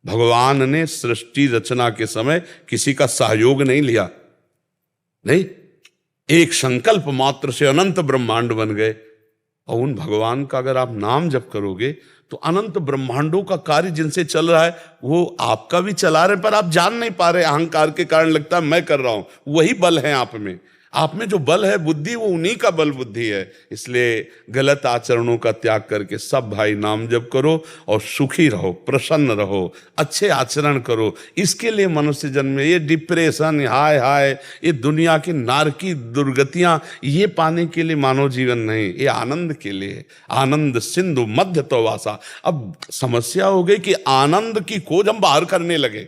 भगवान ने सृष्टि रचना के समय किसी का सहयोग नहीं लिया, नहीं, एक संकल्प मात्र से अनंत ब्रह्मांड बन गए। और उन भगवान का अगर आप नाम जप करोगे तो अनंत ब्रह्मांडों का कार्य जिनसे चल रहा है वो आपका भी चला रहे, पर आप जान नहीं पा रहे, अहंकार के कारण लगता है मैं कर रहा हूं। वही बल है आप में जो बल है बुद्धि, वो उन्हीं का बल बुद्धि है। इसलिए गलत आचरणों का त्याग करके सब भाई नाम जप करो और सुखी रहो, प्रसन्न रहो, अच्छे आचरण करो। इसके लिए मनुष्य जन्म में ये डिप्रेशन, हाय हाय, ये दुनिया की नारकी दुर्गतियां, ये पाने के लिए मानव जीवन नहीं, ये आनंद के लिए। आनंद सिंधु मध्य तो वासा। अब समस्या हो गई कि आनंद की खोज हम बाहर करने लगे,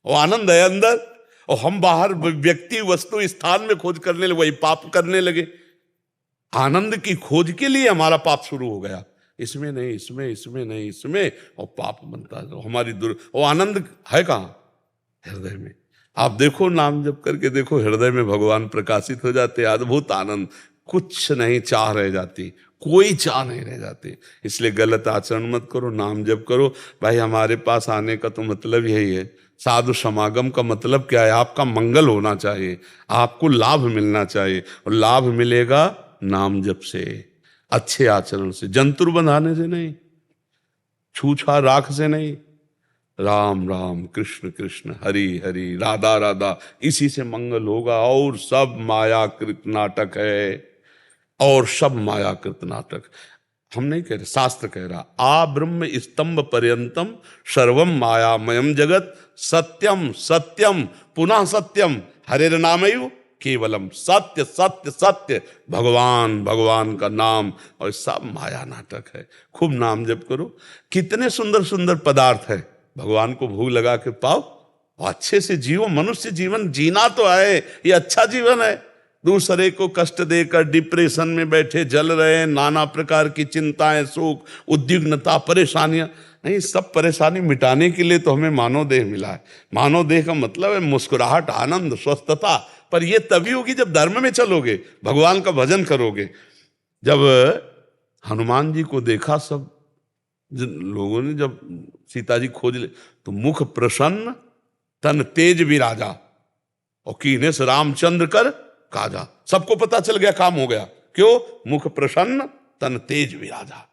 वो आनंद है अंदर, और हम बाहर व्यक्ति वस्तु स्थान में खोज करने लगे, वही पाप करने लगे। आनंद की खोज के लिए हमारा पाप शुरू हो गया, इसमें नहीं, इसमें, इसमें नहीं, इसमें, और पाप बनता है। हमारी वो आनंद है कहाँ? हृदय में। आप देखो, नाम जप करके देखो, हृदय में भगवान प्रकाशित हो जाते, अद्भुत आनंद, कुछ नहीं चाह रह जाती, कोई चाह नहीं रह जाती। इसलिए गलत आचरण मत करो, नाम जप करो। भाई हमारे पास आने का तो मतलब यही है, साधु समागम का मतलब क्या है? आपका मंगल होना चाहिए, आपको लाभ मिलना चाहिए, और लाभ मिलेगा नाम जप से, अच्छे आचरण से, जंतुर बंधाने से नहीं, छूछा राख से नहीं। राम राम कृष्ण कृष्ण हरि हरि राधा राधा, इसी से मंगल होगा। और सब मायाकृत नाटक है, और सब मायाकृत नाटक। हम नहीं कह रहे, शास्त्र कह रहा, आ ब्रह्म स्तंभ पर्यंतम सर्वम मायामयम जगत सत्यम सत्यम पुनः सत्यम हरेर नामैव केवलम। सत्य सत्य सत्य, भगवान भगवान का नाम, और सब माया नाटक है। खूब नाम जप करो। कितने सुंदर सुंदर पदार्थ है, भगवान को भूख लगा के पाओ और अच्छे से जियो। मनुष्य जीवन जीना तो है, ये अच्छा जीवन है। दूसरे को कष्ट देकर डिप्रेशन में बैठे जल रहे हैं, नाना प्रकार की चिंताएं, शोक, उद्विग्नता, परेशानियां, नहीं, सब परेशानी मिटाने के लिए तो हमें मानव देह मिला है। मानव देह का मतलब है मुस्कुराहट, आनंद, स्वस्थता। पर यह तभी होगी जब धर्म में चलोगे, भगवान का भजन करोगे। जब हनुमान जी को देखा सब लोगों ने, जब सीता जी खोज ले, तो मुख प्रसन्न तन तेज विराजा, और कीने से रामचंद्र कर काजा। सबको पता चल गया, काम हो गया। क्यों? मुख प्रसन्न तन तेज विराजा।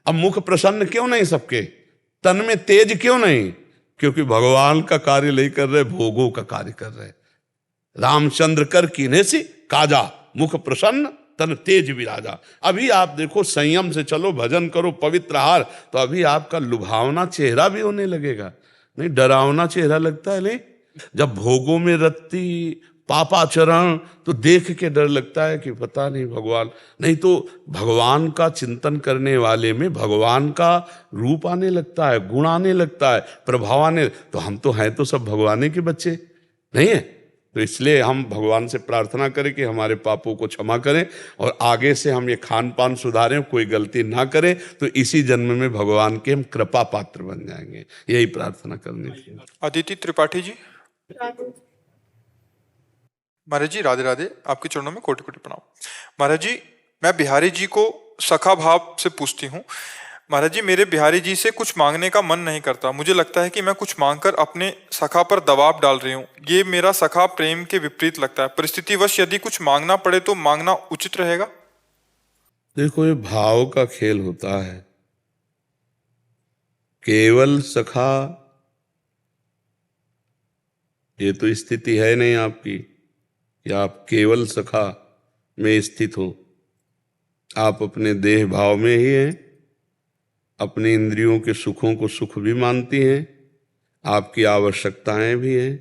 अब मुख प्रसन्न क्यों नहीं सबके, तन में तेज क्यों नहीं? क्योंकि भगवान का कार्य नहीं कर रहे, भोगों का कार्य कर रहे। रामचंद्र कर कीने से काजा, मुख प्रसन्न तन तेज विराजा। अभी आप देखो, संयम से चलो, भजन करो, पवित्र आहार, तो अभी आपका लुभावना चेहरा भी होने लगेगा। नहीं, डरावना चेहरा लगता है नहीं। जब भोगों में रत्ती, पापाचरण, तो देख के डर लगता है कि पता नहीं भगवान। नहीं तो भगवान का चिंतन करने वाले में भगवान का रूप आने लगता है, गुण आने लगता है, प्रभाव आने। तो हम तो हैं तो सब भगवान के बच्चे नहीं है। तो इसलिए हम भगवान से प्रार्थना करें कि हमारे पापों को क्षमा करें, और आगे से हम ये खान पान सुधारें, कोई गलती ना करें, तो इसी जन्म में भगवान के हम कृपा पात्र बन जाएंगे। यही प्रार्थना करनी चाहिए। अदिति त्रिपाठी जी। महाराज जी राधे राधे, आपके चरणों में कोटि कोटि प्रणाम। महाराज जी, मैं बिहारी जी को सखा भाव से पूछती हूँ। महाराज जी, मेरे बिहारी जी से कुछ मांगने का मन नहीं करता। मुझे लगता है कि मैं कुछ मांगकर अपने सखा पर दबाव डाल रही हूँ। ये मेरा सखा प्रेम के विपरीत लगता है। परिस्थितिवश यदि कुछ मांगना पड़े तो मांगना उचित रहेगा? देखो, ये भाव का खेल होता है। केवल सखा, ये तो स्थिति है नहीं आपकी कि आप केवल सखा में स्थित हो। आप अपने देह भाव में ही हैं, अपनी इंद्रियों के सुखों को सुख भी मानती हैं, आपकी आवश्यकताएं भी हैं।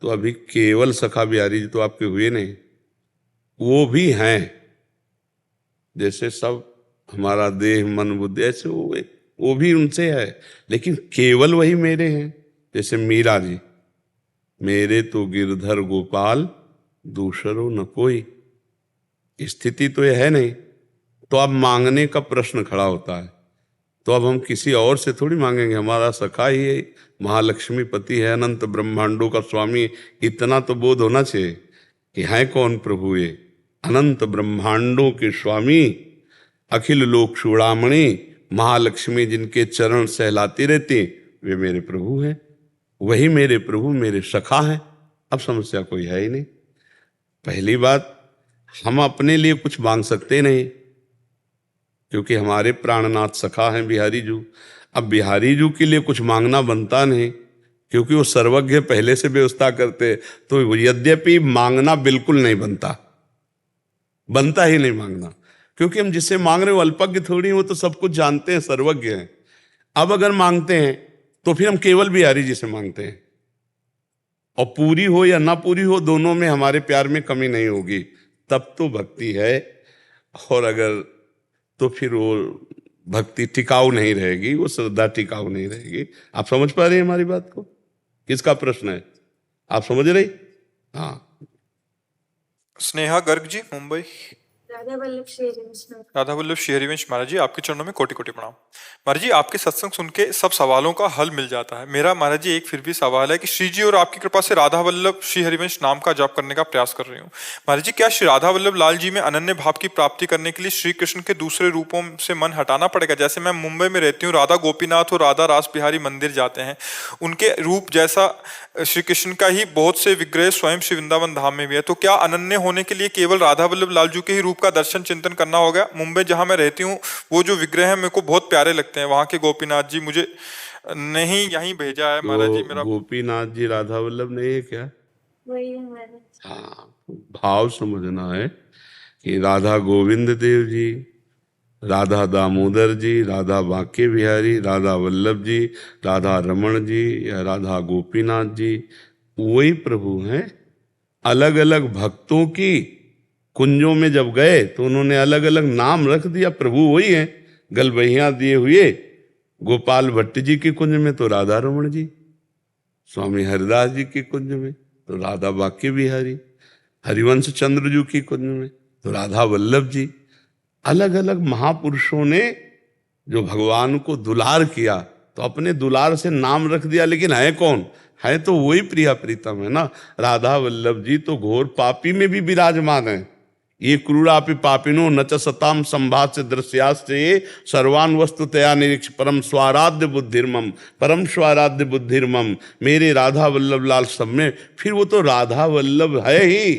तो अभी केवल सखा बिहारी जी तो आपके हुए नहीं, वो भी हैं। जैसे सब हमारा देह मन बुद्धि ऐसे वो भी उनसे है, लेकिन केवल वही मेरे हैं। जैसे मीरा जी, मेरे तो गिरधर गोपाल दूसरो न कोई, स्थिति तो यह है नहीं। तो अब मांगने का प्रश्न खड़ा होता है, तो अब हम किसी और से थोड़ी मांगेंगे, हमारा सखा ही है, महालक्ष्मी पति है, अनंत ब्रह्मांडों का स्वामी। इतना तो बोध होना चाहिए कि है कौन प्रभु ये, अनंत ब्रह्मांडों के स्वामी, अखिल लोक चूड़ामणि, महालक्ष्मी जिनके चरण सहलाती रहती, वे मेरे प्रभु हैं। वही मेरे प्रभु मेरे सखा हैं। अब समस्या कोई है ही नहीं। पहली बात, हम अपने लिए कुछ मांग सकते नहीं, क्योंकि हमारे प्राणनाथ सखा हैं बिहारी जू। अब बिहारी जू के लिए कुछ मांगना बनता नहीं, क्योंकि वो सर्वज्ञ पहले से व्यवस्था करते। तो यद्यपि मांगना बिल्कुल नहीं बनता ही नहीं मांगना, क्योंकि हम जिससे मांग रहे हैं वो अल्पज्ञ थोड़ी, वो तो सब कुछ जानते हैं, सर्वज्ञ हैं। अब अगर मांगते हैं तो फिर हम केवल बिहारी जी से मांगते हैं, और पूरी हो या ना पूरी हो, दोनों में हमारे प्यार में कमी नहीं होगी, तब तो भक्ति है। और अगर तो फिर वो भक्ति टिकाऊ नहीं रहेगी, वो श्रद्धा टिकाऊ नहीं रहेगी। आप समझ पा रहे हैं हमारी बात को? किसका प्रश्न है, आप समझ रही? हाँ। स्नेहा गर्ग जी, मुंबई। राधा वल्लभ श्री हरिवंश महाराज जी, आपके चरणों में कोटि कोटि प्रणाम। महाराज जी, आपके सत्संग सुन के सब सवालों का हल मिल जाता है। मेरा महाराज जी एक फिर भी सवाल है कि श्री जी और आपकी कृपा से राधा वल्लभ श्री हरिवंश नाम का जाप करने का प्रयास कर रही हूँ। महाराज जी, क्या श्री राधा वल्लभ लाल जी में अनन्य भाव की प्राप्ति करने के लिए श्री कृष्ण के दूसरे रूपों से मन हटाना पड़ेगा? जैसे मैं मुंबई में रहती हूँ, राधा गोपीनाथ और राधा रास बिहारी मंदिर जाते हैं, उनके रूप जैसा श्री कृष्ण का ही बहुत से विग्रह स्वयं श्री वृंदावन धाम में भी है। तो क्या अनन्य होने के लिए केवल राधा वल्लभ लाल जी के ही रूप का दर्शन चिंतन करना होगा? मुंबई जहां मैं रहती हूँ, वो जो विग्रह है मेरे को बहुत प्यारे लगते हैं, वहां के गोपीनाथ जी मुझे नहीं यहीं भेजा है महाराज जी। मेरा गोपीनाथ जी राधा वल्लभ नहीं है क्या? वही है महाराज। हाँ, भाव समझना है कि राधा गोविंद देव जी, राधा दामोदर जी, राधा बांके बिहारी, राधा वल्लभ जी, राधा रमण जी या राधा गोपीनाथ जी, वही प्रभु हैं। अलग अलग भक्तों की कुंजों में जब गए तो उन्होंने अलग अलग नाम रख दिया, प्रभु वही हैं। गलबहिया दिए हुए गोपाल भट्ट जी की कुंज में तो राधा रमण जी, स्वामी हरिदास जी की कुंज में तो राधा बांके बिहारी, हरिवंश चंद्र जी की कुंज में तो राधा वल्लभ जी। अलग अलग महापुरुषों ने जो भगवान को दुलार किया, तो अपने दुलार से नाम रख दिया, लेकिन है कौन? है तो वही प्रिया प्रीतम है ना। राधा वल्लभ जी तो घोर पापी में भी विराजमान है। ये क्रूरापि पापिनो न च सताम संभाष्य दृश्यास्ते सर्वान वस्तु तया निरीक्ष परम स्वाराध्य बुद्धिर्मम, परम स्वाराध्य बुद्धिर्मम। मेरे राधा वल्लभ लाल सब में, फिर वो तो राधा वल्लभ है ही।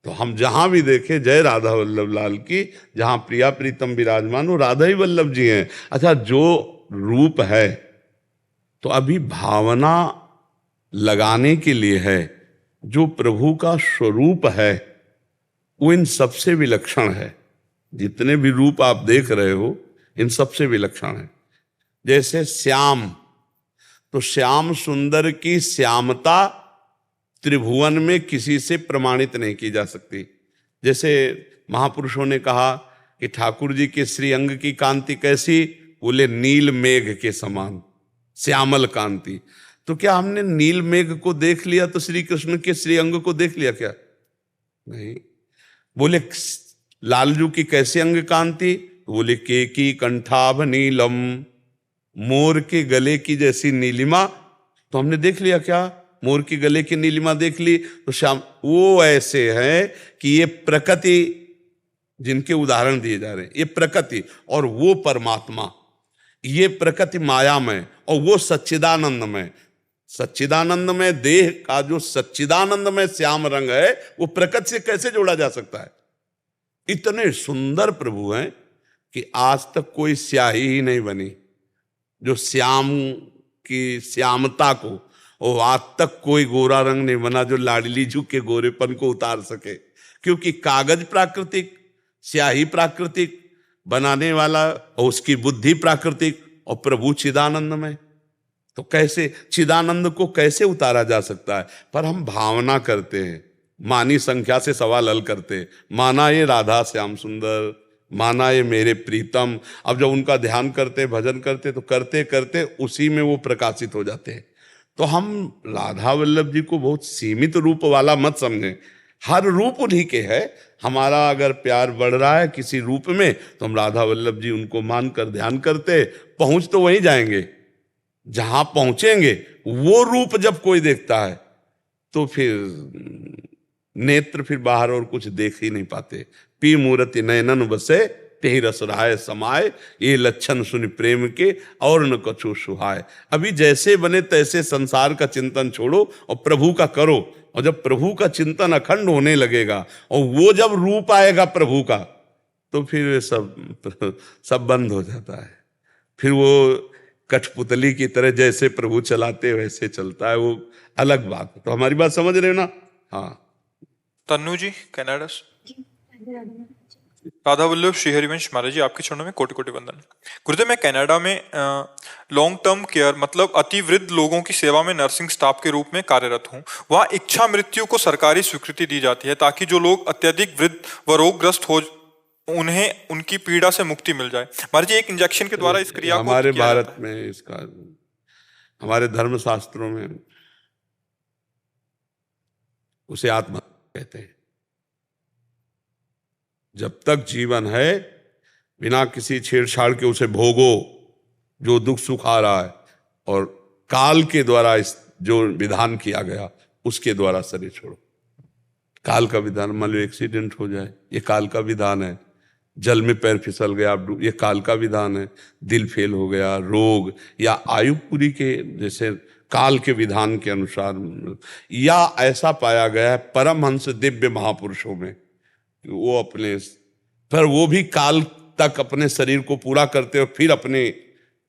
तो हम जहां भी देखें जय राधा वल्लभ लाल की, जहां प्रिया प्रीतम विराजमान, वो राधा ही वल्लभ जी हैं। अच्छा, जो रूप है तो अभी भावना लगाने के लिए है। जो प्रभु का स्वरूप है वो इन सबसे विलक्षण है। जितने भी रूप आप देख रहे हो इन सबसे विलक्षण है। जैसे श्याम, तो श्याम सुंदर की श्यामता त्रिभुवन में किसी से प्रमाणित नहीं की जा सकती। जैसे महापुरुषों ने कहा कि ठाकुर जी के श्री अंग की कांति कैसी, बोले नील मेघ के समान श्यामल कांति। तो क्या हमने नील मेघ को देख लिया तो श्री कृष्ण के श्री अंग को देख लिया क्या? नहीं। बोले लालजू की कैसे अंग कांति, बोले केकी कंठाभ नीलम, मोर के गले की जैसी नीलिमा। तो हमने देख लिया क्या? मोर की गले की नीलिमा देख ली। तो श्याम वो ऐसे है कि ये प्रकृति, जिनके उदाहरण दिए जा रहे हैं, ये प्रकृति और वो परमात्मा, ये प्रकृति मायामय और वो सच्चिदानंदमय। सच्चिदानंदमय देह का जो सच्चिदानंदमय श्याम रंग है, वो प्रकृति से कैसे जोड़ा जा सकता है? इतने सुंदर प्रभु हैं कि आज तक कोई स्याही ही नहीं बनी जो श्याम की श्यामता को, और आज तक कोई गोरा रंग नहीं बना जो लाडली जू के गोरेपन को उतार सके। क्योंकि कागज प्राकृतिक, स्याही प्राकृतिक, बनाने वाला और उसकी बुद्धि प्राकृतिक, और प्रभु चिदानंदमय। तो कैसे चिदानंद को कैसे उतारा जा सकता है? पर हम भावना करते हैं, मानी संख्या से सवाल हल करते हैं। माना ये राधा श्याम सुंदर, माना ये मेरे प्रीतम। अब जब उनका ध्यान करते भजन करते तो करते करते उसी में वो प्रकाशित हो जाते हैं। तो हम राधा वल्लभ जी को बहुत सीमित रूप वाला मत समझें, हर रूप उन्हीं के है। हमारा अगर प्यार बढ़ रहा है किसी रूप में तो हम राधा वल्लभ जी उनको मानकर ध्यान करते, पहुंच तो वहीं जाएंगे जहां पहुंचेंगे। वो रूप जब कोई देखता है तो फिर नेत्र फिर बाहर और कुछ देख ही नहीं पाते। पी मूर्ति नयनन बसे तेहि रस राय समाये, ये लक्षण सुन प्रेम के और न कछु सुहाय। अभी जैसे बने तैसे संसार का चिंतन छोड़ो और प्रभु का करो। और जब प्रभु का चिंतन अखंड होने लगेगा और वो जब रूप आएगा प्रभु का तो फिर सब बंद हो जाता है। फिर वो कठपुतली की तरह जैसे प्रभु चलाते वैसे चलता है, वो अलग बात है। तो हमारी बात समझ रहे हो ना? हाँ। तन्नू जी कनाडा से। राधा वल्लभ श्री हरिवंश महाराज जी, आपके चरणों में कोटि कोटि वंदन। गुरुदेव, मैं कनाडा में लॉन्ग टर्म केयर मतलब अति वृद्ध लोगों की सेवा में नर्सिंग स्टाफ के रूप में कार्यरत हूँ। वहाँ इच्छा मृत्यु को सरकारी स्वीकृति दी जाती है ताकि जो लोग अत्यधिक वृद्ध व रोगग्रस्त हो उन्हें उनकी पीड़ा से मुक्ति मिल जाए। महाराज जी, एक इंजेक्शन के द्वारा इस क्रिया को हमारे किया भारत जाता है। में इसका, हमारे धर्म शास्त्रों में उसे आत्मा कहते हैं। जब तक जीवन है बिना किसी छेड़छाड़ के उसे भोगो जो दुख सुख आ रहा है, और काल के द्वारा इस जो विधान किया गया उसके द्वारा शरीर छोड़ो। काल का विधान, मान लो एक्सीडेंट हो जाए, ये काल का विधान है। जल में पैर फिसल गया आप डूब, ये काल का विधान है। दिल फेल हो गया, रोग या आयु पूरी के जैसे काल के विधान के अनुसार, या ऐसा पाया गया है परमहंस दिव्य महापुरुषों में वो अपने, पर वो भी काल तक अपने शरीर को पूरा करते और फिर अपने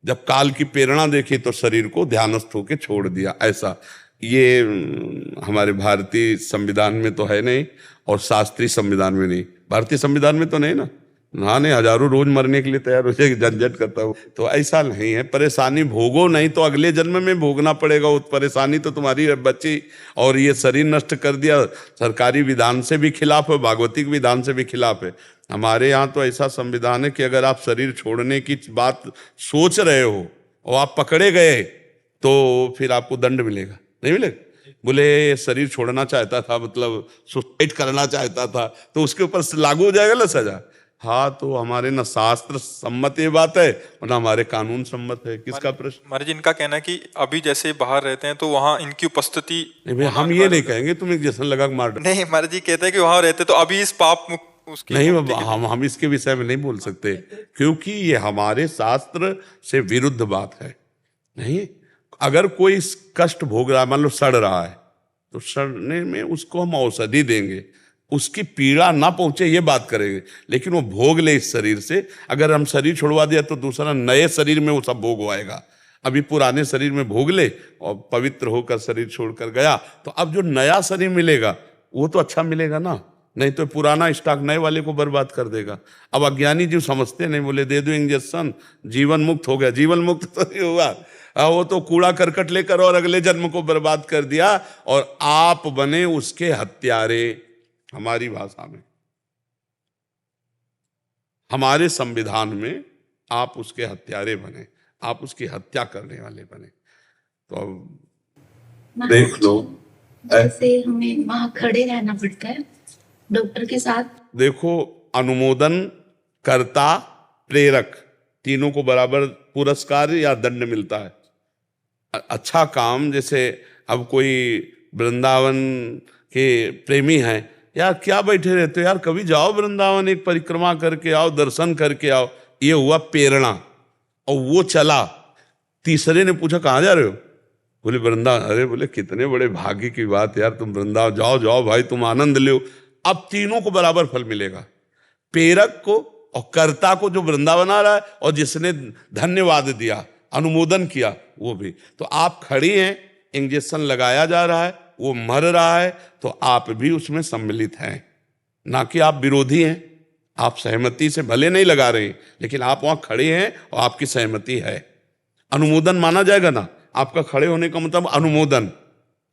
जब काल की प्रेरणा देखी तो शरीर को ध्यानस्थ होकर छोड़ दिया। ऐसा ये हमारे भारतीय संविधान में तो है नहीं और शास्त्रीय संविधान में नहीं। भारतीय संविधान में तो नहीं ना, नहीं, हजारों रोज मरने के लिए तैयार हो जाए, झंझट करता हूँ। तो ऐसा नहीं है, परेशानी भोगो, नहीं तो अगले जन्म में भोगना पड़ेगा। वो परेशानी तो तुम्हारी बच्ची, और ये शरीर नष्ट कर दिया, सरकारी विधान से भी खिलाफ है, भागवतिक विधान से भी खिलाफ है। हमारे यहाँ तो ऐसा संविधान है कि अगर आप शरीर छोड़ने की बात सोच रहे हो और आप पकड़े गए तो फिर आपको दंड मिलेगा, नहीं मिलेगा। बोले शरीर छोड़ना चाहता था, मतलब सुसाइड करना चाहता था, तो उसके ऊपर लागू हो जाएगा ना सजा। हाँ, तो हमारे ना शास्त्र सम्मत ये बात है और ना हमारे कानून सम्मत है। किसका प्रश्न? महाराज जी, इनका कहना है कि अभी जैसे बाहर रहते हैं तो वहाँ इनकी उपस्थिति, हम ये नहीं कहेंगे तुम एक जैसन लगा मार। नहीं महाराज जी कहते हैं कि वहाँ रहते तो अभी इस पाप उसकी नहीं, हम इसके विषय में नहीं बोल सकते क्योंकि ये हमारे शास्त्र से विरुद्ध बात है। नहीं, अगर कोई कष्ट भोग रहा है, मान लो सड़ रहा है, तो सड़ने में उसको हम औषधि देंगे, उसकी पीड़ा ना पहुंचे ये बात करेंगे, लेकिन वो भोग ले इस शरीर से। अगर हम शरीर छुड़वा दिया तो दूसरा नए शरीर में वो सब भोग आएगा। अभी पुराने शरीर में भोग ले और पवित्र होकर शरीर छोड़कर गया, तो अब जो नया शरीर मिलेगा वो तो अच्छा मिलेगा ना, नहीं तो पुराना स्टॉक नए वाले को बर्बाद कर देगा। अब अज्ञानी जीव समझते नहीं, बोले दे दो इंजेक्शन, जीवन मुक्त हो गया। जीवन मुक्त तो नहीं हुआ, वो तो कूड़ा करकट लेकर और अगले जन्म को बर्बाद कर दिया और आप बने उसके हत्यारे। हमारी भाषा में, हमारे संविधान में आप उसके हत्यारे बने, आप उसकी हत्या करने वाले बने। तो अब देख लो, जैसे हमें वहां खड़े रहना पड़ता है डॉक्टर के साथ। देखो, अनुमोदन, कर्ता, प्रेरक तीनों को बराबर पुरस्कार या दंड मिलता है। अच्छा काम, जैसे अब कोई वृंदावन के प्रेमी हैं, यार क्या बैठे रहते हो यार, कभी जाओ वृंदावन, एक परिक्रमा करके आओ, दर्शन करके आओ। ये हुआ प्रेरणा, और वो चला। तीसरे ने पूछा कहाँ जा रहे हो? बोले वृंदावन। अरे बोले कितने बड़े भाग्य की बात यार, तुम वृंदावन जाओ, जाओ भाई, तुम आनंद लो। अब तीनों को बराबर फल मिलेगा, प्रेरक को और कर्ता को जो वृंदावन आ रहा है, और जिसने धन्यवाद दिया, अनुमोदन किया, वो भी। तो आप खड़ी हैं, इंजेक्शन लगाया जा रहा है, वो मर रहा है, तो आप भी उसमें सम्मिलित हैं, ना कि आप विरोधी हैं। आप सहमति से भले नहीं लगा रहे हैं, लेकिन आप वहां खड़े हैं और आपकी सहमति है। अनुमोदन माना जाएगा ना, आपका खड़े होने का मतलब अनुमोदन,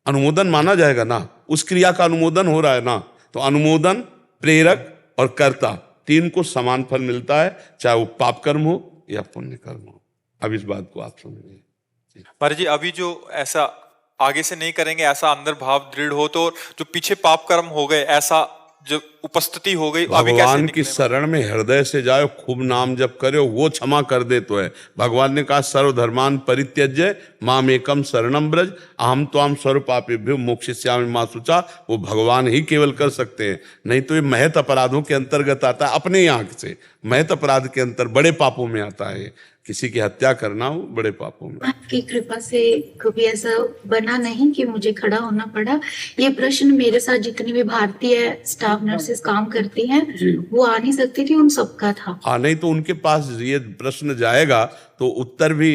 अनुमोदन माना जाएगा ना, उस क्रिया का अनुमोदन हो रहा है ना। तो अनुमोदन, प्रेरक और कर्ता तीन को समान फल मिलता है, चाहे वो पाप कर्म हो या पुण्य कर्म हो। अब इस बात को आप समझिए। महाराज जी, अभी जो ऐसा आगे से नहीं करेंगे, ऐसा अंदर भाव दृढ़ हो, तो जो पीछे पाप कर्म हो गए, ऐसा जो उपस्थिति हो गई, अभी कैसे भगवान की निकले? शरण में हृदय से जाओ, खूब नाम जप करो, वो क्षमा कर दे तो है। भगवान ने कहा सर्वधर्मान परित्यज्य माम एकम शरणम ब्रज अहम त्वाम सर्व पापेभ्यो मोक्षयिष्यामि मा शुचा। वो भगवान ही केवल कर सकते हैं, नहीं तो ये महत अपराधों के अंतर्गत आता है। अपने आंख से महत अपराध के अंतर बड़े पापों में आता है। किसी की हत्या करना हो बड़े पापों में। आपकी कृपा से कभी ऐसा बना नहीं कि मुझे खड़ा होना पड़ा। ये प्रश्न मेरे साथ जितनी भी भारतीय स्टाफ नर्सेस काम करती हैं वो आ नहीं सकती थी, उन सबका था। हाँ, नहीं तो उनके पास ये प्रश्न जाएगा तो उत्तर भी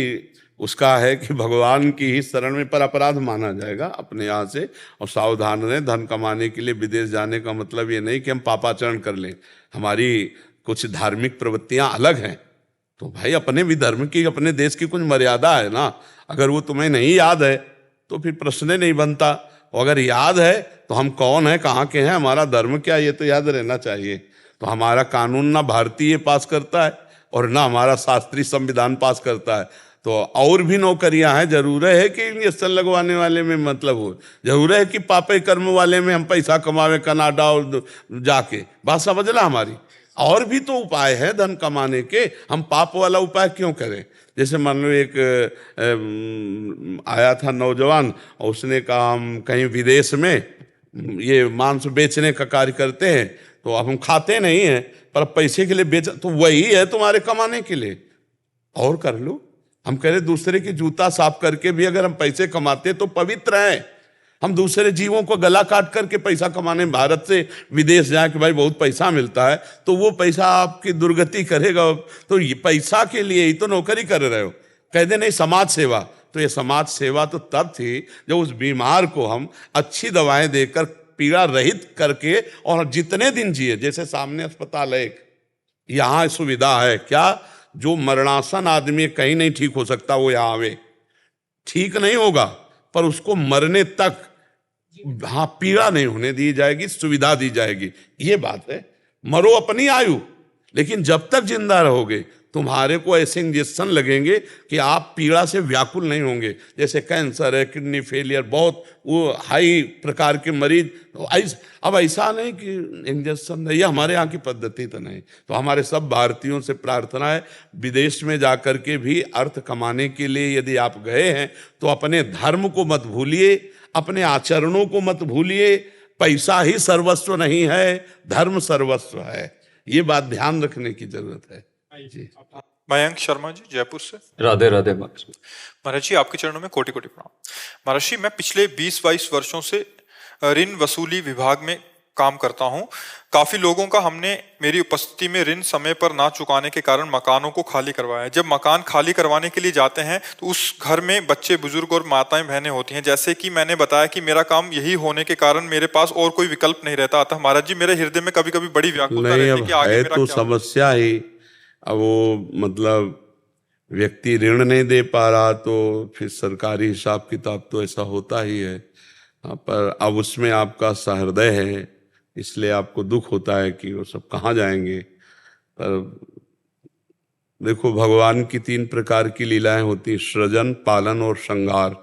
उसका है कि भगवान की ही शरण में पर अपराध माना जाएगा अपने यहाँ से। और सावधान रहें, धन कमाने के लिए विदेश जाने का मतलब ये नहीं कि हम पापाचरण कर लें। हमारी कुछ धार्मिक प्रवृत्तियां अलग हैं, तो भाई अपने भी धर्म की, अपने देश की कुछ मर्यादा है ना। अगर वो तुम्हें नहीं याद है तो फिर प्रश्न नहीं बनता, और अगर याद है तो हम कौन है, कहाँ के हैं, हमारा धर्म क्या, ये तो याद रहना चाहिए। तो हमारा कानून ना भारतीय पास करता है और ना हमारा शास्त्रीय संविधान पास करता है। तो और भी नौकरियां हैं, जरूर है कि इंजेक्शन लगवाने वाले में मतलब हो, जरूर है कि पापे कर्म वाले में हम पैसा कमावे कनाडा और जाके, बात समझ ला हमारी। और भी तो उपाय है धन कमाने के, हम पाप वाला उपाय क्यों करें। जैसे मान लो एक आया था नौजवान और उसने कहा हम कहीं विदेश में ये मांस बेचने का कार्य करते हैं, तो अब हम खाते नहीं हैं पर पैसे के लिए बेच, तो वही है तुम्हारे कमाने के लिए, और कर लो। हम कह रहे दूसरे की जूता साफ करके भी अगर हम पैसे कमाते तो पवित्र हैं। हम दूसरे जीवों को गला काट करके पैसा कमाने भारत से विदेश जाए कि भाई बहुत पैसा मिलता है, तो वो पैसा आपकी दुर्गति करेगा। तो ये पैसा के लिए ही तो नौकरी कर रहे हो। कह दे नहीं समाज सेवा, तो ये समाज सेवा तो तब थी जब उस बीमार को हम अच्छी दवाएं देकर पीड़ा रहित करके और जितने दिन जिए। जैसे सामने अस्पताल है, यहाँ सुविधा है क्या, जो मरणासन आदमी कहीं नहीं ठीक हो सकता वो यहाँ आवे, ठीक नहीं होगा पर उसको मरने तक हाँ पीड़ा नहीं होने दी जाएगी, सुविधा दी जाएगी। ये बात है। मरो अपनी आयु, लेकिन जब तक जिंदा रहोगे तुम्हारे को ऐसे इंजेक्शन लगेंगे कि आप पीड़ा से व्याकुल नहीं होंगे। जैसे कैंसर है, किडनी फेलियर, बहुत वो हाई प्रकार के मरीज, तो अब ऐसा नहीं कि इंजेक्शन नहीं, ये हमारे यहाँ की पद्धति तो नहीं। तो हमारे सब भारतीयों से प्रार्थना है, विदेश में जाकर के भी अर्थ कमाने के लिए यदि आप गए हैं तो अपने धर्म को मत भूलिए, अपने आचरणों को मत भूलिए। पैसा ही सर्वस्व नहीं है, धर्म सर्वस्व है। ये बात ध्यान रखने की जरूरत है जी। मयंक शर्मा जी, जयपुर से। राधे राधे महाराज जी, आपके चरणों में कोटि कोटि प्रणाम। महाराज जी, मैं पिछले 20-22 वर्षों से ऋण वसूली विभाग में काम करता हूं। काफी लोगों का हमने मेरी उपस्थिति में ऋण समय पर ना चुकाने के कारण मकानों को खाली करवाया। जब मकान खाली करवाने के लिए जाते हैं तो उस घर में बच्चे, बुजुर्ग और माताएं बहनें होती हैं। जैसे कि मैंने बताया कि मेरा काम यही होने के कारण मेरे पास और कोई विकल्प नहीं रहता। अतः महाराज जी, मेरे हृदय में कभी कभी बड़ी व्याकुलता रहती है कि आगे मेरा तो क्या समस्या ही, अब वो मतलब व्यक्ति ऋण नहीं दे पा रहा तो फिर सरकारी हिसाब किताब तो ऐसा होता ही है। पर अब उसमें आपका सहृदय है, इसलिए आपको दुख होता है कि वो सब कहाँ जाएंगे। पर देखो, भगवान की 3 प्रकार की लीलाएं होती हैं, सृजन, पालन और श्रृंगार।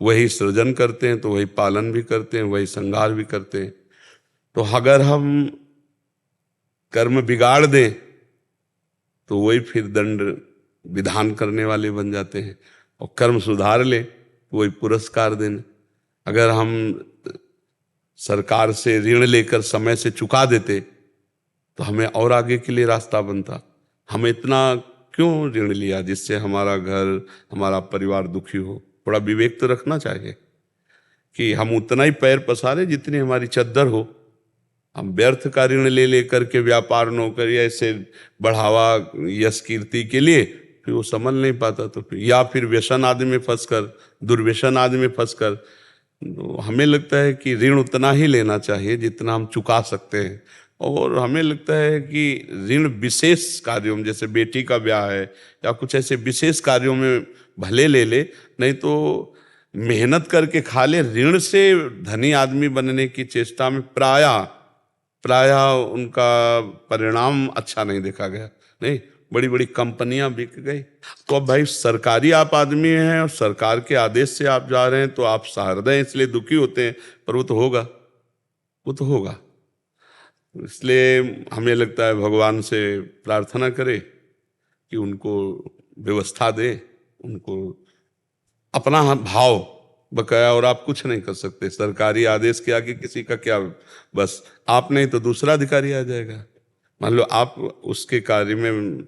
वही सृजन करते हैं तो वही पालन भी करते हैं, वही श्रृंगार भी करते हैं। तो अगर हम कर्म बिगाड़ दें तो वही फिर दंड विधान करने वाले बन जाते हैं, और कर्म सुधार ले तो वही पुरस्कार देने। अगर हम सरकार से ऋण लेकर समय से चुका देते तो हमें और आगे के लिए रास्ता बनता। हम इतना क्यों ऋण लिया जिससे हमारा घर, हमारा परिवार दुखी हो। थोड़ा विवेक तो रखना चाहिए कि हम उतना ही पैर पसारें जितनी हमारी चद्दर हो। हम व्यर्थ का ऋण ले लेकर के व्यापार, नौकरी ऐसे बढ़ावा, यश कीर्ति के लिए, फिर वो संभल नहीं पाता। तो फिर या फिर व्यसन आदि में फंसकर, दुर्व्यसन आदि में फंसकर, तो हमें लगता है कि ऋण उतना ही लेना चाहिए जितना हम चुका सकते हैं। और हमें लगता है कि ऋण विशेष कार्यों में, जैसे बेटी का ब्याह है या कुछ ऐसे विशेष कार्यों में भले ले ले, नहीं तो मेहनत करके खा ले। ऋण से धनी आदमी बनने की चेष्टा में प्रायः प्रायः उनका परिणाम अच्छा नहीं देखा गया। नहीं, बड़ी बड़ी कंपनियां बिक गई। तो अब भाई सरकारी आप आदमी हैं और सरकार के आदेश से आप जा रहे हैं, तो आप सहृदय इसलिए दुखी होते हैं, पर वो तो होगा, वो तो होगा। इसलिए हमें लगता है भगवान से प्रार्थना करें कि उनको व्यवस्था दे, उनको अपना भाव बकाया, और आप कुछ नहीं कर सकते। सरकारी आदेश के आगे किसी का क्या, बस आप नहीं तो दूसरा अधिकारी आ जाएगा। मान लो आप उसके कार्य में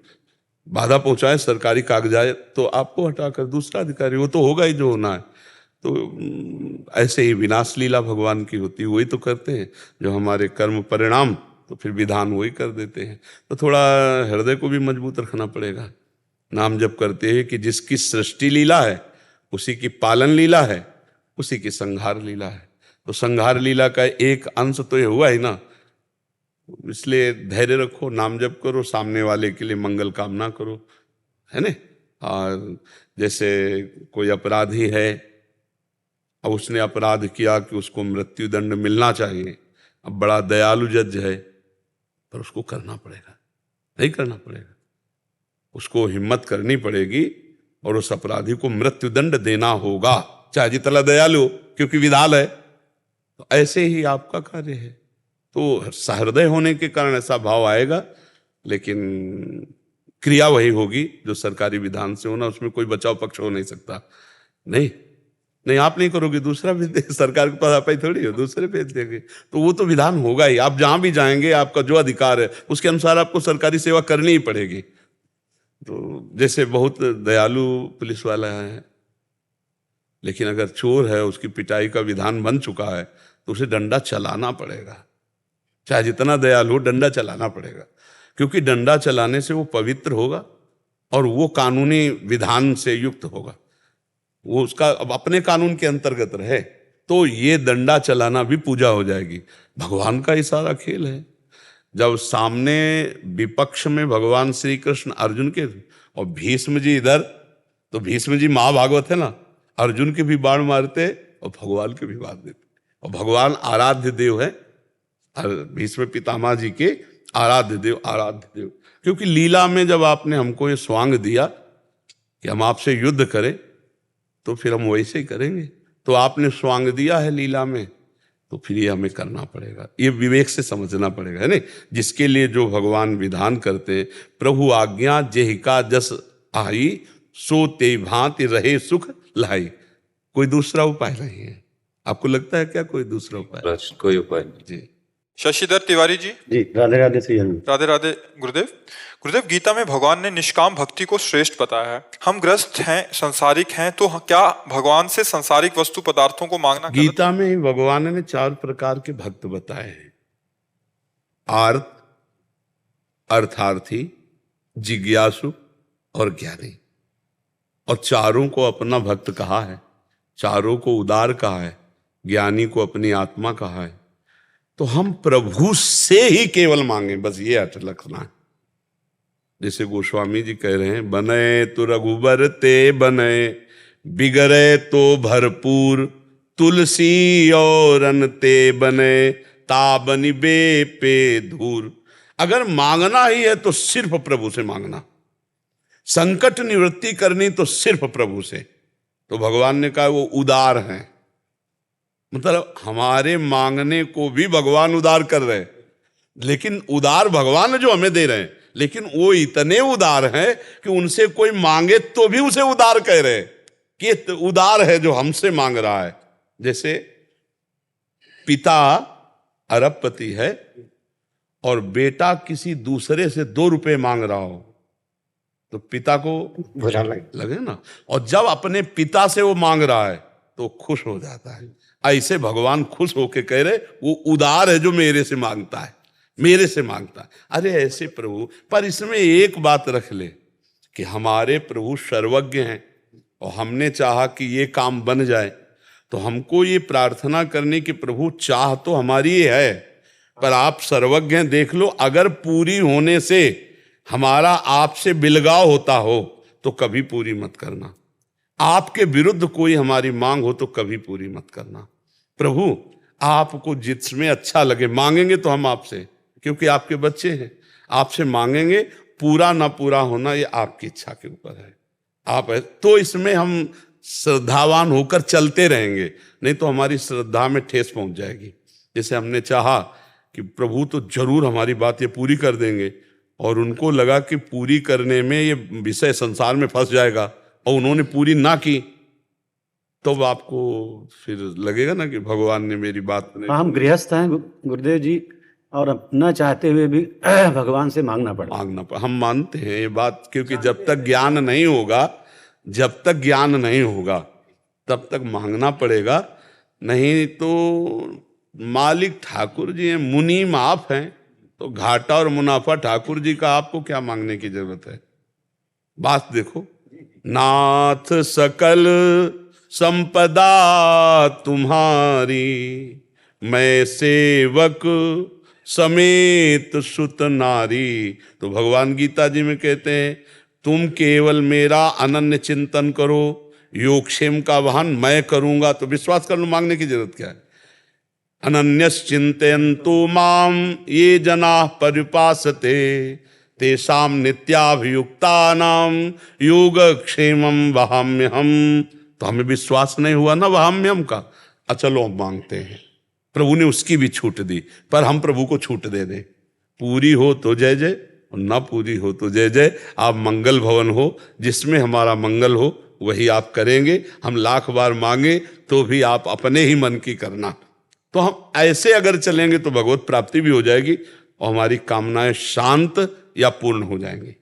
बाधा पहुंचाए सरकारी कागजात, तो आपको हटाकर दूसरा अधिकारी, वो तो होगा ही जो होना है। तो ऐसे ही विनाश लीला भगवान की होती है, वही तो करते हैं जो हमारे कर्म परिणाम, तो फिर विधान वही कर देते हैं। तो थोड़ा हृदय को भी मजबूत रखना पड़ेगा। नाम जप करते हैं कि जिसकी सृष्टि लीला है उसी की पालन लीला है, उसी की संहार लीला है। तो संहार लीला का एक अंश तो ये हुआ ही ना, इसलिए धैर्य रखो, नाम जप करो, सामने वाले के लिए मंगल कामना करो, है ना। और जैसे कोई अपराधी है, अब उसने अपराध किया कि उसको मृत्यु दंड मिलना चाहिए, अब बड़ा दयालु जज है, पर उसको करना पड़ेगा, नहीं करना पड़ेगा, उसको हिम्मत करनी पड़ेगी और उस अपराधी को मृत्यु दंड देना होगा, चाहे जितना दयालु हो, क्योंकि विधान है। तो ऐसे ही आपका कार्य है। तो सहृदय होने के कारण ऐसा भाव आएगा, लेकिन क्रिया वही होगी जो सरकारी विधान से होना, उसमें कोई बचाव पक्ष हो नहीं सकता। नहीं नहीं, आप नहीं करोगे, दूसरा भी सरकार के पास आप ही थोड़ी हो, दूसरे भेज देंगे। तो वो तो विधान होगा ही, आप जहां भी जाएंगे आपका जो अधिकार है उसके अनुसार आपको सरकारी सेवा करनी ही पड़ेगी। तो जैसे बहुत दयालु पुलिस वाला है, लेकिन अगर चोर है, उसकी पिटाई का विधान बन चुका है, तो उसे डंडा चलाना पड़ेगा, चाहे जितना दयालु हो, डंडा चलाना पड़ेगा। क्योंकि डंडा चलाने से वो पवित्र होगा और वो कानूनी विधान से युक्त होगा, वो उसका अब अपने कानून के अंतर्गत रहे, तो ये डंडा चलाना भी पूजा हो जाएगी। भगवान का ही सारा खेल है। जब सामने विपक्ष में भगवान श्री कृष्ण अर्जुन के और भीष्म जी इधर, तो भीष्म जी महाभागवत है ना, अर्जुन के भी बाण मारते और भगवान के भी मार देते। और भगवान आराध्य देव है, भीष्म पितामह जी के आराध्य देव। क्योंकि लीला में जब आपने हमको ये स्वांग दिया कि हम आपसे युद्ध करें, तो फिर हम वैसे ही करेंगे। तो आपने स्वांग दिया है लीला में, तो फिर ये हमें करना पड़ेगा, ये विवेक से समझना पड़ेगा, है ना। जिसके लिए जो भगवान विधान करते, प्रभु आज्ञा जेहिका जस आई, सो ते भांति रहे सुख लाई। कोई दूसरा उपाय नहीं है। आपको लगता है क्या कोई दूसरा उपाय? कोई उपाय नहीं जी। शशिधर तिवारी जी। जी, राधे राधे श्री हरि। राधे राधे गुरुदेव। गुरुदेव, गीता में भगवान ने निष्काम भक्ति को श्रेष्ठ बताया है। हम ग्रस्त हैं, संसारिक हैं, तो क्या भगवान से संसारिक वस्तु पदार्थों को मांगना गीता में ही भगवान ने 4 प्रकार के भक्त बताए हैं, आर्त, अर्थार्थी, जिज्ञासु और ज्ञानी। और चारों को अपना भक्त कहा है, चारों को उदार कहा है, ज्ञानी को अपनी आत्मा कहा है। तो हम प्रभु से ही केवल मांगे, बस ये अट रखना है। जैसे गोस्वामी जी कह रहे हैं, बने तो रघुबर ते बने, बिगड़े तो भरपूर, तुलसी और अन ते बने, ताबनि बे पे धूर। अगर मांगना ही है तो सिर्फ प्रभु से मांगना, संकट निवृत्ति करनी तो सिर्फ प्रभु से। तो भगवान ने कहा वो उदार हैं, मतलब हमारे मांगने को भी भगवान उदार कर रहे हैं। लेकिन उदार भगवान जो हमें दे रहे हैं, लेकिन वो इतने उदार हैं कि उनसे कोई मांगे तो भी उसे उदार कह रहे हैं कि उदार है जो हमसे मांग रहा है। जैसे पिता अरबपति है और बेटा किसी दूसरे से 2 रुपए मांग रहा हो, तो पिता को बुरा लगे ना। और जब अपने पिता से वो मांग रहा है तो खुश हो जाता है। ऐसे भगवान खुश होके कह रहे वो उदार है जो मेरे से मांगता है, मेरे से मांगता है। अरे ऐसे प्रभु, पर इसमें एक बात रख ले कि हमारे प्रभु सर्वज्ञ हैं और हमने चाहा कि ये काम बन जाए, तो हमको ये प्रार्थना करने की प्रभु चाह तो हमारी है, पर आप सर्वज्ञ हैं। देख लो, अगर पूरी होने से हमारा आपसे बिलगाव होता हो तो कभी पूरी मत करना। आपके विरुद्ध कोई हमारी मांग हो तो कभी पूरी मत करना। प्रभु आपको जिसमें अच्छा लगे मांगेंगे तो हम आपसे, क्योंकि आपके बच्चे हैं, आपसे मांगेंगे। पूरा ना पूरा होना ये आपकी इच्छा के ऊपर है। आप तो इसमें हम श्रद्धावान होकर चलते रहेंगे, नहीं तो हमारी श्रद्धा में ठेस पहुंच जाएगी। जैसे हमने चाहा कि प्रभु तो जरूर हमारी बात ये पूरी कर देंगे, और उनको लगा कि पूरी करने में ये विषय संसार में फंस जाएगा, और उन्होंने पूरी ना की, तो आपको फिर लगेगा ना कि भगवान ने मेरी बात नहीं। हम गृहस्थ हैं गुरुदेव जी, और न चाहते हुए भी भगवान से मांगना पड़ा। हम मानते हैं ये बात, क्योंकि जब तक ज्ञान नहीं होगा, जब तक ज्ञान नहीं होगा तब तक मांगना पड़ेगा। नहीं तो मालिक ठाकुर जी हैं, मुनीम आप हैं, तो घाटा और मुनाफा ठाकुर जी का, आपको क्या मांगने की जरूरत है। बात देखो, नाथ सकल संपदा तुम्हारी, मैं सेवक समेत सुत नारी। तो भगवान गीता जी में कहते हैं, तुम केवल मेरा अनन्य चिंतन करो, योगक्षेम का वहन मैं करूंगा। तो विश्वास कर लो, मांगने की जरूरत क्या है। अनन्यस चिंतयन्तु माम ये जना परिपासते, तेषाम नित्याभियुक्तानाम योगक्षेमं वहाम्यहम। तो हमें विश्वास नहीं हुआ ना वहाम्यहम का, चलो हम मांगते हैं। प्रभु ने उसकी भी छूट दी, पर हम प्रभु को छूट दे दें। पूरी हो तो जय जय, और ना पूरी हो तो जय जय। आप मंगल भवन हो, जिसमें हमारा मंगल हो वही आप करेंगे। हम लाख बार मांगे तो भी आप अपने ही मन की करना। तो हम ऐसे अगर चलेंगे तो भगवत प्राप्ति भी हो जाएगी, और हमारी कामनाएं शांत या पूर्ण हो जाएंगी।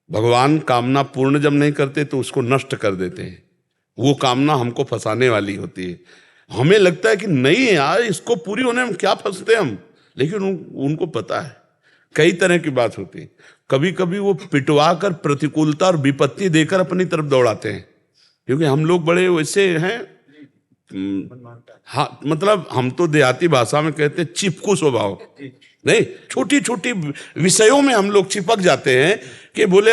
भगवान कामना पूर्ण जब नहीं करते तो उसको नष्ट कर देते हैं। वो कामना हमको फंसाने वाली होती है। हमें लगता है कि नहीं यार, इसको पूरी होने में क्या फंसते हम, लेकिन उनको पता है कई तरह की बात होती है। कभी कभी वो पिटवा कर प्रतिकूलता और विपत्ति देकर अपनी तरफ दौड़ाते हैं, क्योंकि हम लोग बड़े वैसे हैं। हाँ, मतलब हम तो देहाती भाषा में कहते हैं चिपकू स्वभाव। नहीं, छोटी छोटी विषयों में हम लोग चिपक जाते हैं कि बोले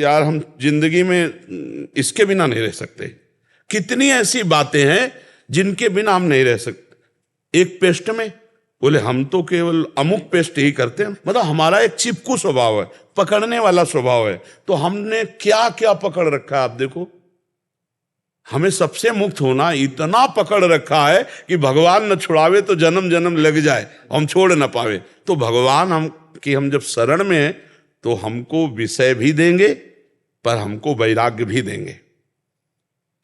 यार हम जिंदगी में इसके बिना नहीं रह सकते। कितनी ऐसी बातें हैं जिनके बिना हम नहीं रह सकते। एक पेस्ट में बोले हम तो केवल अमुक पेस्ट ही करते हैं, मतलब हमारा एक चिपकू स्वभाव है, पकड़ने वाला स्वभाव है। तो हमने क्या क्या पकड़ रखा है आप देखो। हमें सबसे मुक्त होना इतना पकड़ रखा है कि भगवान न छुड़ावे तो जन्म जन्म लग जाए, हम छोड़ न पावे। तो भगवान हम जब शरण में हैं तो हमको विषय भी देंगे, पर हमको वैराग्य भी देंगे,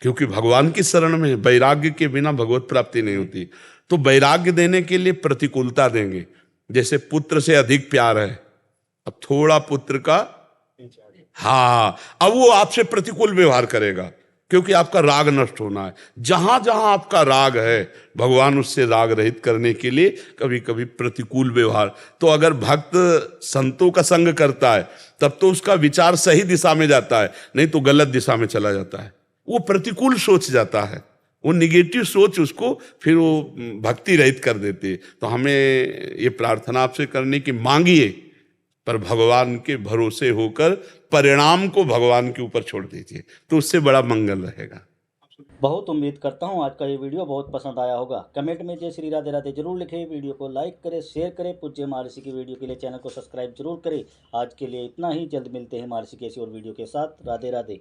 क्योंकि भगवान की शरण में वैराग्य के बिना भगवत प्राप्ति नहीं होती। तो वैराग्य देने के लिए प्रतिकूलता देंगे। जैसे पुत्र से अधिक प्यार है, अब थोड़ा पुत्र का, हाँ, अब वो आपसे प्रतिकूल व्यवहार करेगा, क्योंकि आपका राग नष्ट होना है। जहां जहां आपका राग है, भगवान उससे राग रहित करने के लिए कभी कभी प्रतिकूल व्यवहार। तो अगर भक्त संतों का संग करता है तब तो उसका विचार सही दिशा में जाता है, नहीं तो गलत दिशा में चला जाता है। वो प्रतिकूल सोच जाता है, वो निगेटिव सोच उसको फिर वो भक्ति रहित कर देती है। तो हमें ये प्रार्थना आपसे करनी कि मांगिए, पर भगवान के भरोसे होकर परिणाम को भगवान के ऊपर छोड़ दीजिए, तो उससे बड़ा मंगल रहेगा। बहुत उम्मीद करता हूँ आज का ये वीडियो बहुत पसंद आया होगा। कमेंट में जय श्री राधे राधे जरूर लिखें, वीडियो को लाइक करें, शेयर करें। पूज्य महर्षि की वीडियो के लिए चैनल को सब्सक्राइब जरूर करें। आज के लिए इतना ही, जल्द मिलते हैं महर्षि की ऐसी और वीडियो के साथ। राधे राधे।